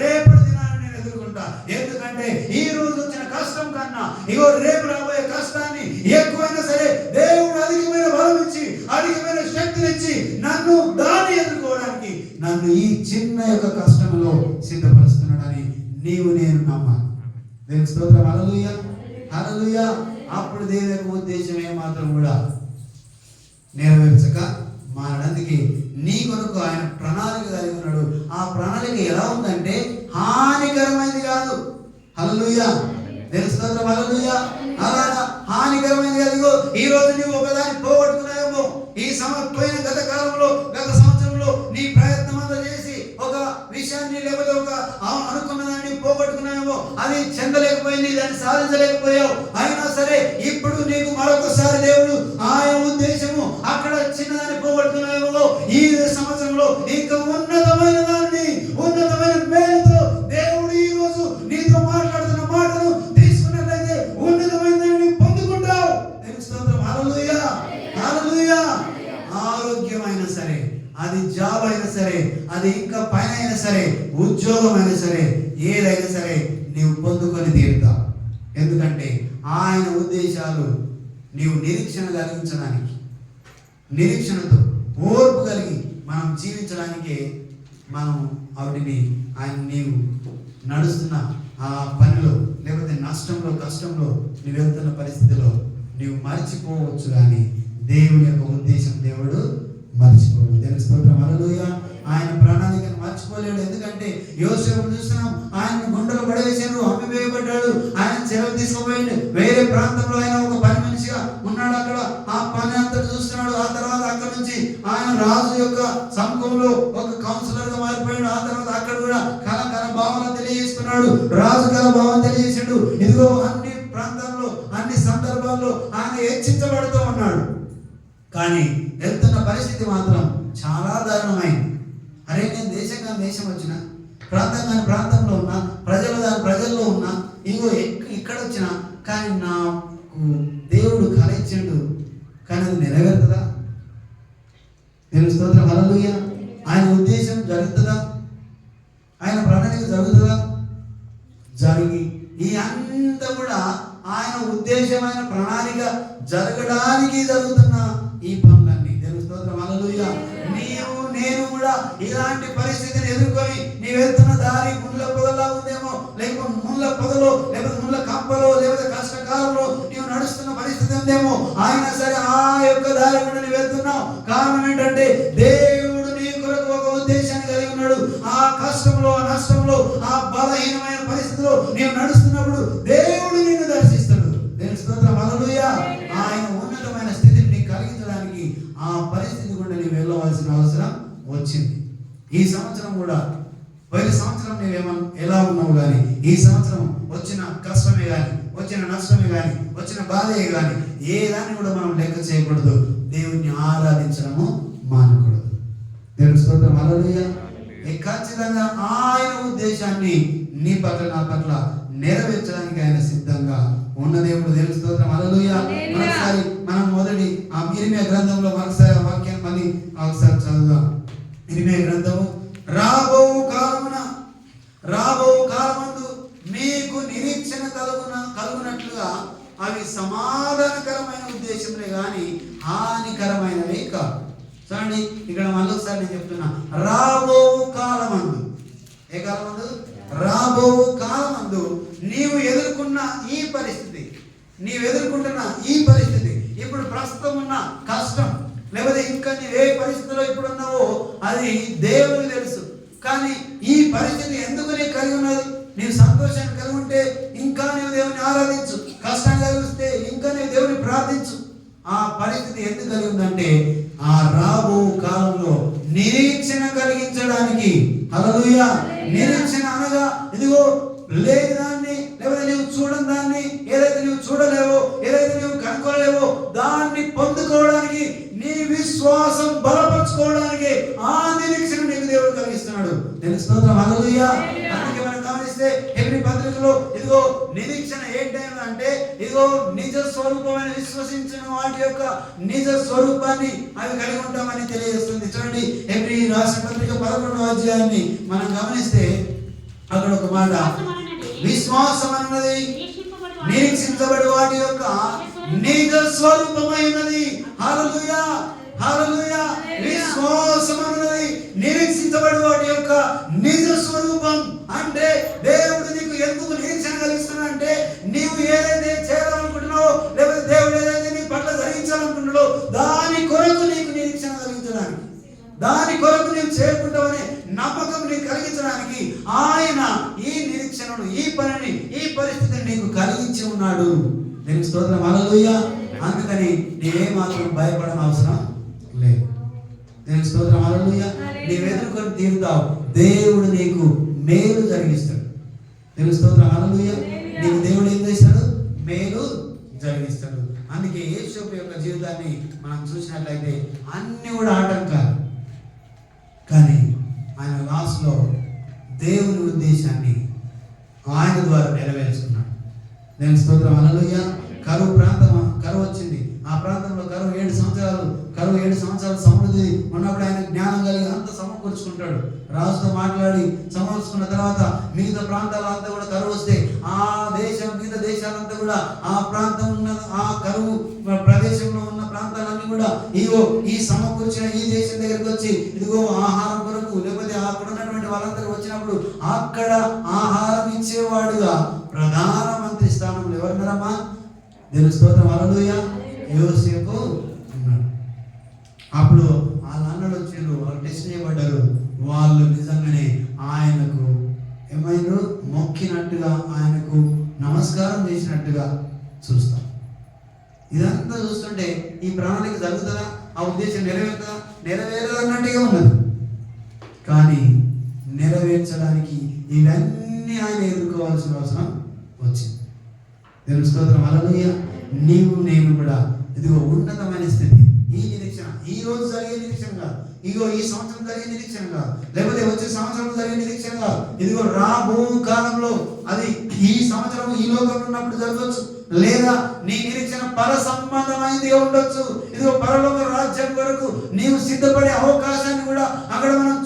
రేపటి దినాన్ని నేను ఎదుర్కొంటా. ఎందుకంటే ఈ రోజు వచ్చిన కష్టం కన్నా ఇగో రేపు రాబోయే కష్టాన్ని ఎక్కువైనా సరే దేవుడు అధికమైన బలం ఇచ్చి, అధికమైన శక్తినిచ్చి నన్ను దాన్ని ఎదుర్కోవడానికి నన్ను ఈ చిన్న యొక్క కష్టంలో సిద్ధపరుస్తున్నాడని నీవు నేను నమ్మాలి. దేవుని స్తోత్రం, హల్లెలూయా, హల్లెలూయా. అప్పుడు దేవుని యొక్క ఉద్దేశం ఏమాత్రం కూడా నెరవేర్చక మానడానికి నీ కొరకు ఆయన ప్రణాళిక కలిగి ఉన్నాడు. ఆ ప్రణాళిక ఎలా ఉందంటే హానికరమైనది కాదు. హల్లెలూయా, దేవుని స్తోత్రం, హల్లెలూయా. అలా హానికరమైనది కాదు. ఈ రోజు నువ్వు ఒకదాన్ని పోగొట్టుకున్నావేమో, ఈ పోయిన గత కాలంలో, గత సంవత్సరంలో నీ ప్రయత్నం అంతా చేసి ఒక విషయాన్ని లేకపోతే ఒక అనుకున్న దాన్ని పోగొట్టుకున్నావేమో, అది చెందలేకపోయింది, దాన్ని సాధించలేకపోయావు. అయినా సరే ఇప్పుడు నీకు మరొకసారి దేవుడు ఆయన ఉద్దేశము అక్కడ చిన్నదాన్ని పోగొట్టుకున్నావేమో, ఈ సంవత్సరంలో ఇంకా ఉన్నతమైన దాన్ని, ఉన్నతమైన మేలుతో దేవుడు ఈ రోజు నీతో మాట్లాడుతున్న మాటను తీసుకున్నట్లయితే ఉన్నతమైన దాన్ని పొందుకుంటావు. దేవుని స్తోత్రం, హల్లెలూయా, హల్లెలూయా. ఆరోగ్యమైనా సరే, అది జాబ్ అయినా సరే, అది ఇంకా పైన అయినా సరే, ఉద్యోగం అయినా సరే, ఏదైనా సరే నీవు పొందుకొని తీరుతావు. ఎందుకంటే ఆయన ఉద్దేశాలు నీవు నిరీక్షణ కలిగించడానికి, నిరీక్షణతో ఓర్పు కలిగి మనం జీవించడానికి మనం వాటిని ఆయన నీవు నడుస్తున్న ఆ పనిలో లేకపోతే నష్టంలో కష్టంలో నీవు వెళ్తున్న పరిస్థితిలో నీవు మర్చిపోవచ్చు, కానీ దేవుని యొక్క ఉద్దేశం దేవుడు మర్చిపోడు. దేవుని స్తోత్రం, హల్లెలూయా. ఆయన ప్రణాళికను మర్చిపోలేడు. ఎందుకంటే యోసేపు చూస్తున్నాం, ఆయన గుండెలు పడవేశారు, అమ్మివేయబడ్డాడు, ఆయన చెరవు తీసుకుపోయింది. వేరే ప్రాంతంలో ఆయన ఒక పని మనిషిగా ఉన్నాడు. అక్కడ ఆ పని అంతా చూస్తున్నాడు. ఆ తర్వాత అక్కడ నుంచి ఆయన రాజు యొక్క సముఖంలో ఒక కౌన్సిలర్ గా మారిపోయాడు. ఆ తర్వాత అక్కడ కూడా కల భావన తెలియజేస్తున్నాడు. రాజు కల భావన తెలియజేసాడు. ఇదిగో అన్ని ప్రాంతాల్లో అన్ని సందర్భాల్లో ఆయన హెచ్చించబడుతూ ఉన్నాడు. కానీ వెళ్తున్న పరిస్థితి మాత్రం చాలా దారుణమైంది. అరే, నేను దేశం వచ్చిన, ప్రాంతంలో ఉన్నా, ప్రజల్లో ఉన్నా, ఇంకో ఇక్కడ వచ్చినా, కానీ నాకు దేవుడు కల ఇచ్చిండు, కానీ అది నెరవేరుతుందా? దేవుని స్తోత్రం, హల్లెలూయా. ఆయన ఉద్దేశం జరుగుతుందా? ఆయన ప్రణాళిక జరుగుతుందా? జరిగి ఈ అంతా కూడా ఆయన ఉద్దేశమైన ప్రణాళిక జరగడానికి జరుగుతున్న ఈ పనులన్నీ. దేవుని స్తోత్రం, హల్లెలూయా. నేను కూడా ఇలాంటి పరిస్థితిని ఎదుర్కొని నీ వెళ్తున్న దారి ముళ్ళ పొదలా ఉందేమో, లేకపోతే ముళ్ళ పొదలో, లేకపోతే ముళ్ళ కంపలో, లేకపోతే కష్టకాలంలో నీవు నడుస్తున్న పరిస్థితి ఉందేమో. అయినా సరే ఆ యొక్క దారి కూడా నీవు వెళ్తున్నావు. కారణం ఏంటంటే దేవుడు నీ కొరకు ఒక ఉద్దేశాన్ని కలిగి ఉన్నాడు. ఆ కష్టంలో, ఆ నష్టంలో, ఆ బలహీనమైన పరిస్థితిలో నీవు నడుస్తున్నప్పుడు దేవుడు నిన్ను దర్శిస్తాడు. దేవుని స్తోత్రం, హల్లెలూయా. ఆయన ఉన్నతమైన స్థితిని నీకు కలిగించడానికి ఆ పరిస్థితి కూడా నీవు వెళ్ళవలసిన అవసరం వచ్చింది. ఈ సంవత్సరం కూడా, పోయిన సంవత్సరం ఎలా ఉన్నావు కానీ, ఈ సంవత్సరం వచ్చిన కష్టమే కానీ, వచ్చిన నష్టమే కానీ, వచ్చిన బాధే కానీ, ఏ దాన్ని కూడా మనం లెక్క చేయకూడదు. దేవుణ్ణి ఆరాధించడము మానకూడదు. దేవుని స్తోత్రం, హల్లెలూయా. ఖచ్చితంగా ఆయన ఉద్దేశాన్ని నీ పట్ల, నా పట్ల నెరవేర్చడానికి ఆయన సిద్ధంగా ఉన్న దేవుడు. దేవుని స్తోత్రం, హల్లెలూయా. మరోసారి మనం మొదటి ఆ ఇర్మియా గ్రంథంలో మరోసారి వాక్యం మళ్ళీ ఒకసారి చదువుదాం. ఇర్మియా గ్రంథము, రాబో కాలమందు మీకు నిరీక్షణ కలుగునట్లుగా అవి సమాధానకరమైన ఉద్దేశంలే గాని హానికరమైనవి కాదు. చూడండి, ఇక్కడ మళ్ళొకసారి నేను చెప్తున్నా, రాబో కాలమందు. ఏ కాలమందు? రాబో కాలమందు నీవు ఎదుర్కొన్న ఈ పరిస్థితి, ఇప్పుడు ప్రస్తుతం ఉన్న కష్టం, లేకపోతే ఇంకా నీవు ఏ పరిస్థితిలో ఇప్పుడు ఉన్నావో అది దేవునికి తెలుసు. కానీ ఈ పరిస్థితి ఎందుకు నీకు కలిగి ఉన్నది? నీవు సంతోషాన్ని కలిగి ఉంటే ఇంకా నీవు దేవుని ఆరాధించు, కష్టాన్ని కలిగి వస్తే ఇంకా నీవు దేవుని ప్రార్థించు. ఆ పరిస్థితి ఎందుకు కలిగి ఉందంటే ఆ రాబో కాలంలో నిరీక్షణ కలిగించడానికి. హల్లెలూయా. నిరీక్షణ అనగా ఇదిగో లేని దాన్ని, లేకపోతే నీవు చూడని దాన్ని, ఏదైతే నీవు చూడలేవో, ఏదైతే నీవు కనుక్కోలేవో దాన్ని పొందుకోవడానికి, నీ విశ్వాసం బలపరచుకోవడానికి ఆ నిరీక్షణ నీకు దేవుడు కలిగిస్తున్నాడు. దేవుని స్తోత్రం, హల్లెలూయా. అందుకే మనం గమనిస్తే హెబ్రీ పత్రికలో ఇదిగో నిరీక్షణ ఏంటంటే ఇదిగో నిజ స్వరూపమైన విశ్వసించిన వాటి యొక్క నిజ స్వరూపాన్ని అవి కలిగి ఉంటామని తెలియజేస్తుంది. చూడండి, హెబ్రీ రాసిన పత్రిక 11వ అధ్యాయాన్ని మనం గమనిస్తే అక్కడ ఒక మాట, విశ్వాసం అన్నది నిరీక్షించబడి వాటి యొక్క నిజ స్వరూపమైనది. హల్లెలూయా, హల్లెలూయా. విశ్వాసం అన్నది నిరీక్షించబడి వాటి యొక్క నిజ స్వరూపం. అంటే దేవుడు నీకు ఎందుకు నిరీక్షణ కలిగిస్తున్నాడు అంటే నీవు ఏదైతే చేయాలనుకుంటున్నావో, లేకపోతే దేవుడు ఏదైతే నీ పట్ల జరిగించాలనుకుంటున్నాడో దాని కొరకు నీకు నిరీక్షణ కలిగించడానికి, దాని కొరకు నీవు చేరుకుంటావనే నమ్మకం నీకు కలిగించడానికి ఆయన ఈ నిరీక్షణను, ఈ పనిని, ఈ పరిస్థితిని నీకు కలిగించి ఉన్నాడు. దేవుని స్తోత్రం, హల్లెలూయా. అందుకని నీవే మాత్రం భయపడని అవసరం లేదు. దేవుని స్తోత్రం, హల్లెలూయా. నీవు ఎదుర్కొని తీరుతావు, దేవుడు నీకు మేలు జరిగిస్తాడు. దేవుని స్తోత్రం, హల్లెలూయా. నీకు దేవుడు ఏం చేస్తాడు? మేలు జరిగిస్తాడు. అందుకే యేసయ్య యొక్క జీవితాన్ని మనం చూసినట్లయితే అన్ని కూడా ఆటంకాలు, కానీ ఆయన లాస్ట్లో దేవుని ఉద్దేశాన్ని ఆయన ద్వారా నెరవేర్చుకున్నాడు. దేవుని స్తోత్రం, హల్లెలూయా. కరువు వచ్చింది. ఆ ప్రాంతంలో కరువు 7 సంవత్సరాలు సమృద్ధి ఉన్నప్పుడు ఆయన జ్ఞానం కలిగి అంతా సమకూర్చుకుంటాడు. రాజుతో మాట్లాడి సమకూర్చుకున్న తర్వాత మిగతా ప్రాంతాలంతా కూడా కరువు వస్తే మిగతా దేశాలంతా కూడా ఆ ప్రాంతం ఉన్న ఆ కరువు ప్రదేశంలో ఉన్న ప్రాంతాలన్నీ కూడా ఇదిగో ఈ సమకూర్చిన ఈ దేశం దగ్గరికి వచ్చి ఇదిగో ఆహారం కొరకు, లేకపోతే అక్కడ ఉన్నటువంటి వాళ్ళందరూ వచ్చినప్పుడు అక్కడ ఆహారం ఇచ్చేవాడుగా ప్రధానమంత్రి స్థానంలో ఎవరున్నారమ్మా? దేవుని స్తోత్రం, హల్లెలూయా, యోసేపు ఉన్నాడు. అప్పుడు వాళ్ళ అన్నలు వచ్చారు, వాళ్ళు టెస్ట్ చేయబడ్డారు. వాళ్ళు నిజంగానే ఆయనకు ఏమైనా మొక్కినట్టుగా, ఆయనకు నమస్కారం చేసినట్టుగా చూస్తాం. ఇదంతా చూస్తుంటే ఈ ప్రణాళిక జరుగుతుందా? ఆ ఉద్దేశం నెరవేరుతుందా? నెరవేరదన్నట్టుగా ఉన్నది. కానీ నెరవేర్చడానికి ఇవన్నీ ఆయన ఎదుర్కోవాల్సిన అవసరం వచ్చింది. దేవుని స్తోత్రం, హల్లెలూయా. నీవు నేను కూడా ఇదిగో ఉన్నతమైన స్థితి, ఈ నిరీక్షణ ఈ రోజు జరిగే నిరీక్షణ కాదు, ఇదిగో ఈ సంవత్సరం జరిగే నిరీక్షణ కాదు, లేకపోతే వచ్చే సంవత్సరం జరిగే నిరీక్షణ కాదు, ఇదిగో రాబో కాలంలో, అది ఈ సంవత్సరం ఈ లోకంలో ఉన్నప్పుడు జరగవచ్చు, లేదా నీ నిరీక్షణ పర సంబంధమైనది ఉండొచ్చు. ఇదిగో పరలోక రాజ్యం వరకు నీవు సిద్ధపడే అవకాశాన్ని కూడా అక్కడ మనం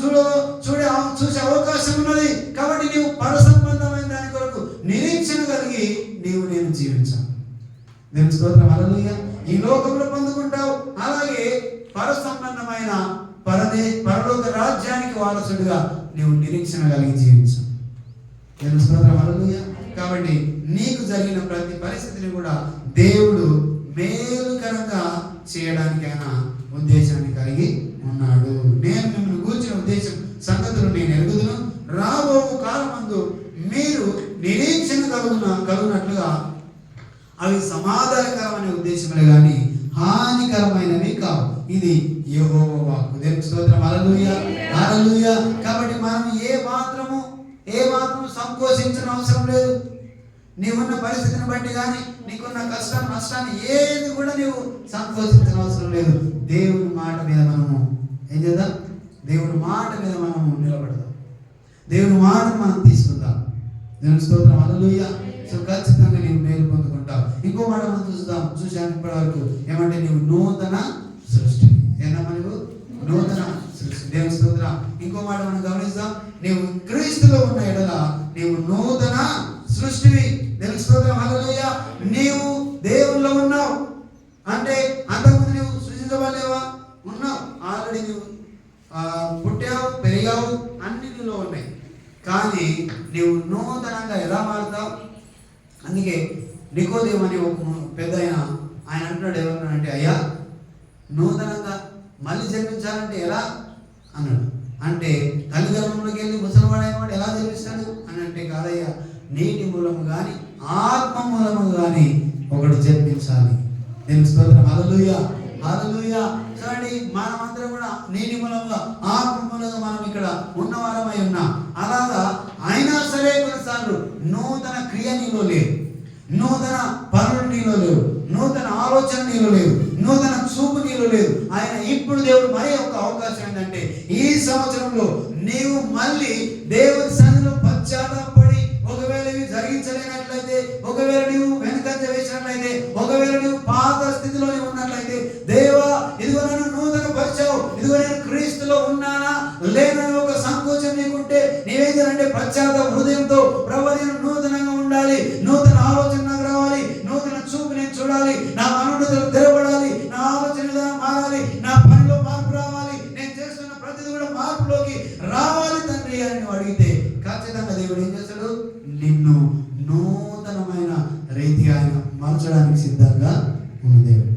చూసే అవకాశం ఉన్నది. కాబట్టి నీవు పర సంబంధమైన దాని కొరకు నిరీక్షణ కలిగి నీవు నేను జీవించాలి. దేవుని స్తోత్రం, హల్లెలూయా. ఈ లోకంలో పొందుకుంటావు, అలాగే పర సంబంధమైన పరలోక రాజ్యానికి వారసుడిగా నీవు నిరీక్షణ కలిగి జీవించాలి. దేవుని స్తోత్రం, హల్లెలూయా. కాబట్టి నీకు జరిగిన ప్రతి పరిస్థితిని కూడా దేవుడు మేలుకరంగా చేయడానికి ఆయన ఉద్దేశాన్ని కలిగి ఉన్నాడు. నేను మిమ్మల్ని కూర్చిన ఉద్దేశం సంగతులు నేను ఎరుగుదును, రాబో కాలమందు మీరు నిరీక్షణ కలుగునట్లుగా అవి సమాధానకరమైన ఉద్దేశములే కానీ హానికరమైనవి కావు. ఇది యెహోవా వాక్కు. దేవుని స్తోత్రం, హల్లెలూయా, హల్లెలూయా. కాబట్టి మనం ఏ మాత్రము సంకోచించిన అవసరం లేదు. నీవున్న పరిస్థితిని బట్టి కానీ, నీకున్న కష్టం నష్టాన్ని ఏది కూడా నీవు సంకోచించిన అవసరం లేదు. దేవుని మాట మీద మనము ఏం చేద్దాం? దేవుని మాట మీద మనము నిలబడదాం. దేవుని మాటను మనం తీసుకుందాం. దేవుని స్తోత్రం, హల్లెలూయా. సో ఖచ్చితంగా నీవు మేలు పొందుకుంటావు. ఇంకో మాట మనం చూసాను ఇప్పటి వరకు, ఏమంటే నీవు నూతన సృష్టి. ఏంటమ్మా? నీవు నూతన సృష్టి. దేవుని స్తోత్రం. ఇంకో మాట మనం గమనిస్తాం, నీవు క్రీస్తులో ఉన్న ఎడల నీవు నూతన సృష్టివి. దేవుని స్తోత్రం, హల్లెలూయా. నీవు దేవుల్లో ఉన్నావు అంటే అంతకుముందు నీవు సృష్టించబడలేవా? ఉన్నావు. ఆల్రెడీ నీవు పుట్టావు, పెరిగావు, అన్ని నీలో ఉన్నాయి. కానీ నీవు నూతనంగా ఎలా మారుతావు? అందుకే నికోదేము అని ఒక పెద్ద ఆయన అంటున్నాడు, ఏమన్నాడంటే, అయ్యా నూతనంగా మళ్ళీ జన్మించాలంటే ఎలా అన్నాడు. అంటే తల్లి గర్భంలోకి వెళ్ళి ముసలివాడైన వాడు ఎలా జన్మిస్తాడు అని అంటే, కాదయ్యా, నీటి మూలము కానీ ఆత్మ మూలము కానీ ఒకటి జన్మించాలి. దేవుని స్తోత్రం, హల్లెలూయా, హల్లెలూయా. చూడండి, మనమందరం కూడా నీటి మూలంగా ఆత్మ మూలంగా మనం ఇక్కడ ఉన్నవారమై ఉన్నాం. అలాగా అయినా సరే కొన్నిసార్లు నూతన క్రియ నీలో లేదు, నూతన పనులు నీలో లేవు, నూతన ఆలోచన నీలో లేవు, నూతన చూపు నీలో లేదు. ఆయన ఇప్పుడు దేవుడు మరి ఒక అవకాశం ఏంటంటే, ఈ సంవత్సరంలో నీవు మళ్ళీ దేవుని సన్నిధిలో పశ్చాత్తాపడి, ఒకవేళ ఇవి జరిగించలేనట్లయితే, ఒకవేళ నీవు వెనుకంజ వేసినట్లయితే, ఒకవేళ నీవు పాత స్థితిలో ఉన్నట్లయితే, దేవా ఇదిగో నన్ను నూతన పరిచావు, ఇదిగో నేను క్రీస్తులో ఉన్నానా లేనని ఒక సంకోచం నీకుంటే నీవేం చేయాలంటే పశ్చాత్తాప హృదయంతో, ప్రభువా నేను నూతనంగా ఉండాలి, నూతన ఆలోచన నాకు రావాలి, నూతన చూపు నేను చూడాలి, నా మనోన్నతులు తెరవబడాలి, నా ఆలోచన విధానం మారాలి, నా పనిలో మార్పు రావాలి, నేను చేస్తున్న ప్రతిదీ కూడా మార్పులోకి రావాలి తండ్రి అని నువ్వు అడిగితే ఖచ్చితంగా దేవుడు ఏం చేస్తాడు? నిన్ను నూతనమైన రీతిగా ఆయన మార్చడానికి సిద్ధంగా ఉన్న దేవుడు.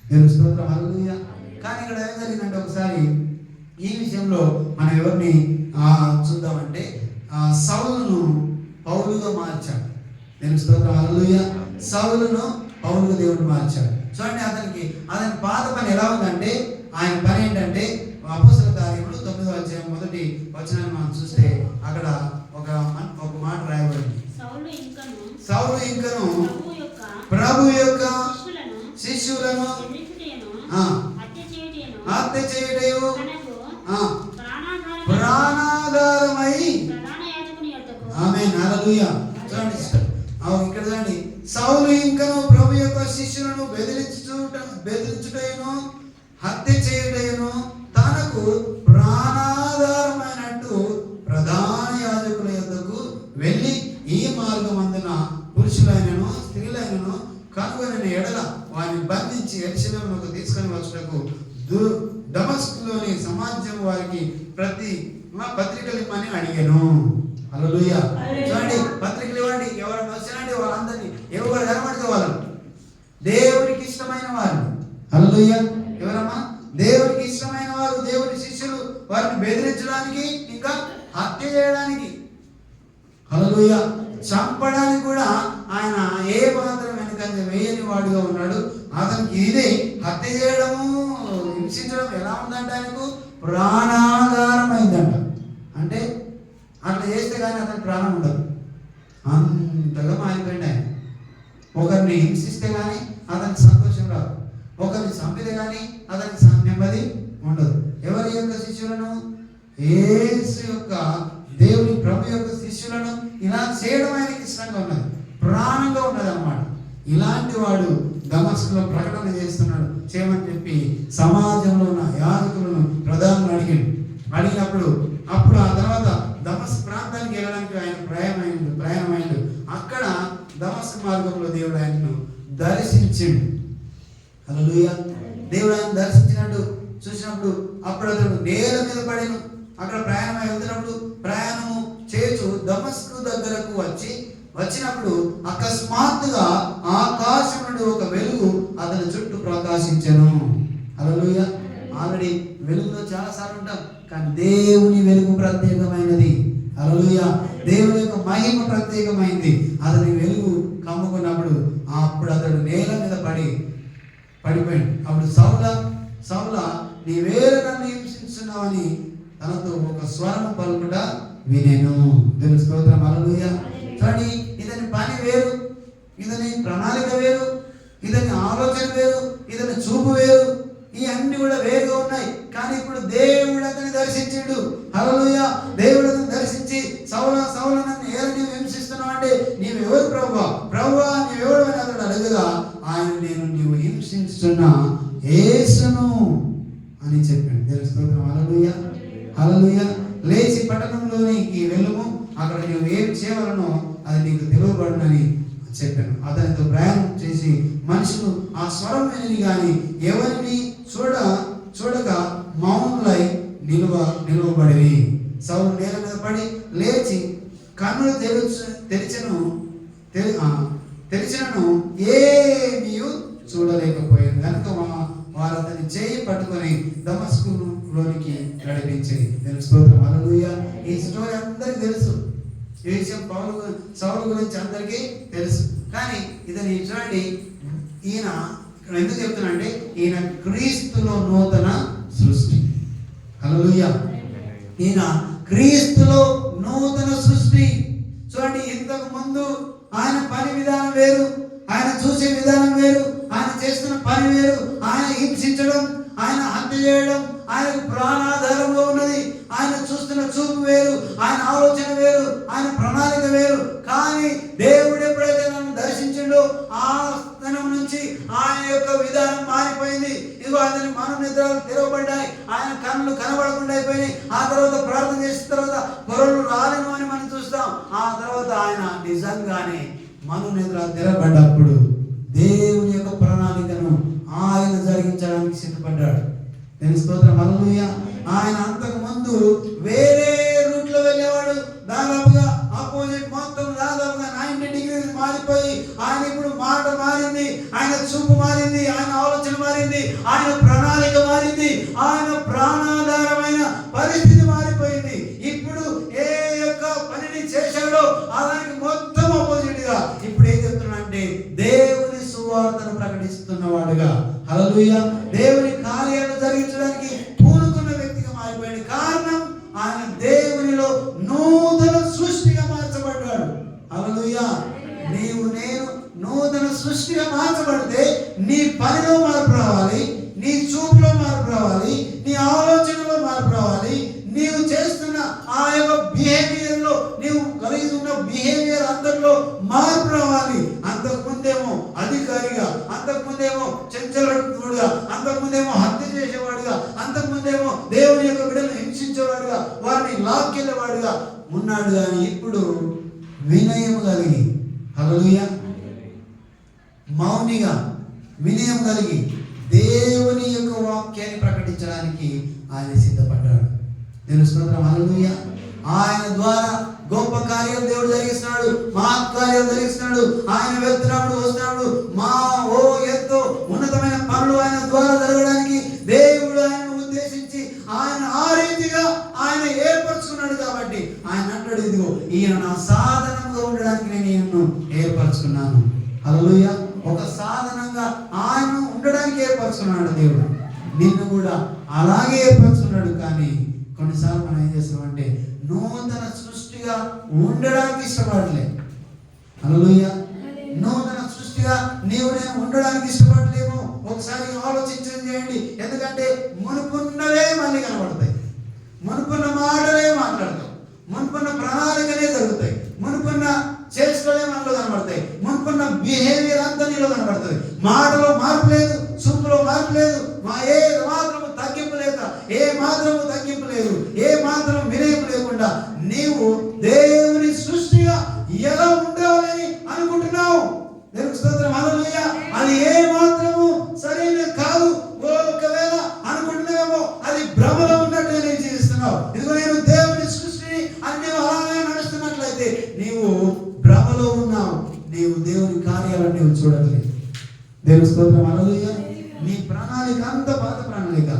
దేవుని స్తోత్రం, హల్లెలూయా. కానీ ఇక్కడ ఏం జరిగిందంటే, ఒకసారి ఈ విషయంలో మనం ఎవరిని చూద్దామంటే, సౌలును పౌలుగా మార్చాడు. దేవుని స్తోత్రం, హల్లెలూయా. సౌలును పౌలుగా దేవుడు మార్చాడు. చూడండి, అతని పాత పని ఎలా ఉందంటే, ఆయన పని ఏంటంటే, అపోస్తల కార్యములు 9వ అధ్యాయం 1వ వచనాన్ని మనం చూస్తే అక్కడ ఒక మాట రాయబడింది. సౌలు ఇంకను ప్రభు యొక్క శిష్యులను హత్య చేయుటయు ప్రాణాధారమై. ఆమేన్, హల్లెలూయా. చూడండి సిస్టర్, ఇక్కడ చూడండి, సౌలు ఇంకను ప్రభు యొక్క శిష్యులను బెదిరించుటయును హత్య చేయుటయును తనకు ప్రాణాధారమైనట్టు ప్రధాన యాజకుల యొద్దకు వెళ్ళి, ఈ మార్గమందున పురుషులైనను స్త్రీలైనను కనుగొనిన ఎడల వారిని బంధించి యెరూషలేమునకు తీసుకొని వచ్చుటకు దమస్కులోని సమాజం వారికి ప్రతి పత్రికలు ఇమ్మని అడిగాను. హల్లెలూయా. చూడండి, పత్రికలు ఇవ్వండి, ఎవరైనా వచ్చినండి వాళ్ళందరినీ ఎవరు కనబడితే వాళ్ళని దేవునికి ఇష్టమైన వారు. హల్లెలూయా. ఎవరమ్మా? దేవునికి ఇష్టమైన వారు, దేవుని శిష్యులు. వారిని బెదిరించడానికి, ఇంకా హత్య చేయడానికి, హల్లెలూయా, చంపడానికి కూడా ఆయన ఏ మాత్రం వెనుకంజ వేయని వాడుగా ఉన్నాడు. అతనికి ఇదే హత్య చేయడము, హింసించడం ఎలా ఉందంటే ఆయనకు ప్రాణాధారమైందంట. అంటే అట్లా చేస్తే కానీ అతనికి ప్రాణం ఉండదు, అంతగా మారిపోయింది ఆయన. ఒకరిని హింసిస్తే కానీ అతనికి సంతోషం రాదు, ఒకరిని చంపితే కానీ అతనికి నెమ్మది ఉండదు. ఎవరి యొక్క శిష్యులను? యేసు యొక్క, దేవుని ప్రభు యొక్క శిష్యులను ఇలా చేయడం ఆయనకి ఇష్టంగా ఉన్నది, ప్రాణంగా ఉన్నది అన్నమాట. ఇలాంటి వాడు దమస్కులో ప్రకటన చేస్తున్నాడు, చేయమని చెప్పి సమాజంలో ఉన్న యాజకులను, ప్రధానులను అడిగినప్పుడు అప్పుడు ఆ తర్వాత దమస్కు ప్రాంతానికి వెళ్ళడానికి ఆయన ప్రయాణమైండు. అక్కడ దమస్కు మార్గంలో దేవుడు ఆయనను దర్శించిండు. హల్లెలూయా. దేవుడు ఆయన దర్శించినట్టు చూసినప్పుడు అప్పుడు అతడు నేల మీద పడిను. అక్కడ ప్రయాణమై వెళ్తున్నప్పుడు ప్రయాణము చేస్తూ దమస్కు దగ్గరకు వచ్చినప్పుడు అకస్మాత్తుగా ఆకాశం నుండి ఒక వెలుగు అతని చుట్టూ ప్రకాశించెను. హల్లెలూయా. ఆల్రెడీ వెలుగులో చాలా సార్లు ఉంటాం, కానీ దేవుని వెలుగు ప్రత్యేకమైనది. హల్లెలూయా. దేవుని యొక్క మహిమ ప్రత్యేకమైంది. అతని వెలుగు కమ్ముకున్నప్పుడు అప్పుడు అతడు నేల మీద పడిపోయాడు. అప్పుడు సౌలా నీవేళ నన్ను హింసిస్తున్నావని తనతో ఒక స్వరం పలుకుట వినెను. దేవుని స్తోత్రం. హల్లెలూయా. కానీ ఇతని పని వేరు, ఇతని ప్రణాళిక వేరు, ఇతని ఆలోచన వేరు, ఇతని చూపు వేరు, ఈ అన్ని కూడా వేరుగా ఉన్నాయి. కానీ ఇప్పుడు దేవుడు అతన్ని దర్శించిండు. హల్లెలూయా. దేవుడు అతన్ని దర్శించి సౌలా నన్ను ఏల నీవు హింసిస్తున్నావు అంటే నీవెవరు ప్రభువా నీవెవడు అని అతడు అడగగా ఆయన నీవు హింసిస్తున్న యేసును అని చెప్పాడు. దేవుని స్తోత్రం. హల్లెలూయా. హల్లెలూయా. లేచి పట్టణంలోనికి వెళ్ళుము, అక్కడ నీవు ఏం చేయవలనో అది నీకు తెలువబడునని చెప్పాను. అతనితో ప్రయాణం చేసి మనుషులు ఆ స్వరం విని గాని ఎవరిని చూడక మౌనులై నిలువబడి సౌలు నేల మీద పడి లేచి కన్నులు తెరిచినను ఏమీ చూడలేకపోయాను. కనుక వారు అతని చేయి పట్టుకొని దమస్కులోనికి నడిపించింది. తెలుసు స్తోత్రం. హల్లెలూయా. ఈ స్టోరీ అందరికీ తెలుసు, ఈ విషయం సౌలు గురించి అందరికీ తెలుసు. కానీ ఇతని చూడండి, ఈయన ఎందుకు చెప్తున్నా అంటే ఈయన క్రీస్తులో నూతన సృష్టి. హల్లెలూయా. ఈయన క్రీస్తులో నూతన సృష్టి. చూడండి, ఇంతకు ముందు ఆయన పని విధానం వేరు, ఆయన చూసే విధానం వేరు, ఆయన చేస్తున్న పని వేరు. ఆయన హింసించడం, ఆయన హత్య చేయడం ఆయనకు ప్రాణాధారంలో ఉన్నది. ఆయన చూస్తున్న చూపు వేరు, ఆయన ఆలోచన వేరు, ఆయన ప్రణాళిక వేరు. కానీ దేవుడు ఎప్పుడైతే నన్ను దర్శించిండో ఆ స్థానం నుంచి ఆయన యొక్క విధానం మారిపోయింది. ఇదిగో అతని మనోనేత్రాలు తెరవబడ్డాయి, ఆయన కన్నులు కనబడకుండా అయిపోయినాయి. ఆ తర్వాత ప్రార్థన చేసిన తర్వాత పొరలు రాలేను అని మనం చూస్తాం. ఆ తర్వాత ఆయన నిజంగానే మనోనేత్రాలు తెరవబడ్డప్పుడు దేవుని యొక్క ప్రణాళికను ఆయన జరిగించడానికి సిద్ధపడ్డాడు. నేను స్తోత్రం. హల్లెలూయా. ఆయన అంతకు ముందు వేరే రూట్లో వెళ్ళేవాడు, దాదాపుగా ఆపోజిట్, మొత్తం దాదాపుగా 90 degrees మారిపోయి ఆయన ఇప్పుడు మాట మారింది, ఆయన చూపు మారింది, ఆయన ఆలోచన మారింది, ఆయన ప్రణాళిక మారింది, ఆయన ప్రాణాధారమైన పరిస్థితి మారిపోయింది. ఇప్పుడు ఏ యొక్క పనిని చేశాడో అలాగే మొత్తం ఆపోజిట్ గా ఇప్పుడు ఏం చెప్తున్నాడంటే దేవుని సువార్తను ప్రకటిస్తున్నవాడుగా, హల్లెలూయా, దేవుని కార్యాలు జరిగించడానికి పూనుకున్న వ్యక్తిగా మారిపోయాడు. కారణం ఆయన దేవునిలో నూతన సృష్టిగా మార్చబడ్డాడు. హల్లెలూయా. నీవు నేను నూతన సృష్టిగా మార్చబడితే నీ పనిలో మార్పు రావాలి, నీ చూపులో మార్పు రావాలి, నీ ఆలోచనలో మార్పు రావాలి, నీవు చేస్తున్న ఆ యొక్క బిహేవియర్ లో, నీవు కలిగి ఉన్న బిహేవియర్ అందరిలో మార్పు రావాలి. అంతకుముందేమో అధికారిగా, అంతకుముందేమో చంచలుడుగా, అంతకుముందేమో హత్య చేసేవాడుగా, అంతకుముందేమో దేవుని యొక్క బిడ్డలను హింసించేవాడుగా, వారిని లాక్కెళ్ళేవాడుగా ఉన్నాడు. కానీ ఇప్పుడు వినయం కలిగి, హల్లెలూయా, మౌనిగా, వినయం కలిగి దేవుని యొక్క వాక్యాన్ని ప్రకటించడానికి ఆయన సిద్ధపడ్డాడు. నేను స్తోత్రం హల్లెలూయా. ఆయన ద్వారా గొప్ప కార్యం దేవుడు జరిగిస్తున్నాడు, మహత్ కార్యం జరిగిస్తున్నాడు. ఆయన వెళ్తున్నాడు, వస్తున్నాడు. ఎంతో ఉన్నతమైన పనులు ఆయన ద్వారా జరగడానికి దేవుడు ఆయనను ఉద్దేశించి ఆయన ఆ రీతిగా ఆయన ఏర్పరచుకున్నాడు. కాబట్టి ఆయన అంటాడు, ఇదిగో ఈయన నా సాధనంగా ఉండడానికి నేను ఈయనను ఏర్పరచుకున్నాను. హల్లెలూయా. ఒక సాధనంగా ఆయన ఉండడానికి ఏర్పరచుకున్నాడు దేవుడు. నిన్ను కూడా అలాగే ఏర్పరచుకున్నాడు. కానీ కొన్నిసార్లు మనం ఏం చేస్తామంటే నూతన సృష్టిగా ఉండడానికి ఇష్టపడలేదు. హల్లెలూయా. నూతన సృష్టిగా నేను ఉండడానికి ఇష్టపడలేము. ఒకసారి ఆలోచించడం చేయండి. ఎందుకంటే మునుపున్నవే మళ్ళీ కనబడతాయి, మునుపున్న మాటలే మాట్లాడతాం, మునుపున్న ప్రణాళికలే జరుగుతాయి, మునుపున్న చేష్టలే మనలో కనబడతాయి, మునుపున్న బిహేవియర్ అంతా నీలో కనబడుతుంది. మాటలో మార్పు లేదు, చూపులో మార్పు లేదు, ఏ మాత్రము తగ్గింపు లేదు, ఏ మాత్రం వినయం లేకుండా నీవు దేవుని సృష్టిగా ఎలా ఉండాలని అనుకుంటున్నావు. దేవునికి స్తోత్రం హల్లెలూయా. అది ఏ మాత్రము సరైన కాదు. ఒకవేళ అనుకుంటున్నావేమో అది భ్రమలో ఉన్నట్టు నేను జీవిస్తున్నావు. ఇదిగో నేను దేవుని సృష్టిని అని నీవు అలాగే నడుస్తున్నట్లయితే నీవు భ్రమలో ఉన్నావు. నీవు దేవుని కార్యాలను నీవు చూడలేదు. దేవుని స్తోత్రం హల్లెలూయా. నీ ప్రణాళిక అంత పాత ప్రణాళిక,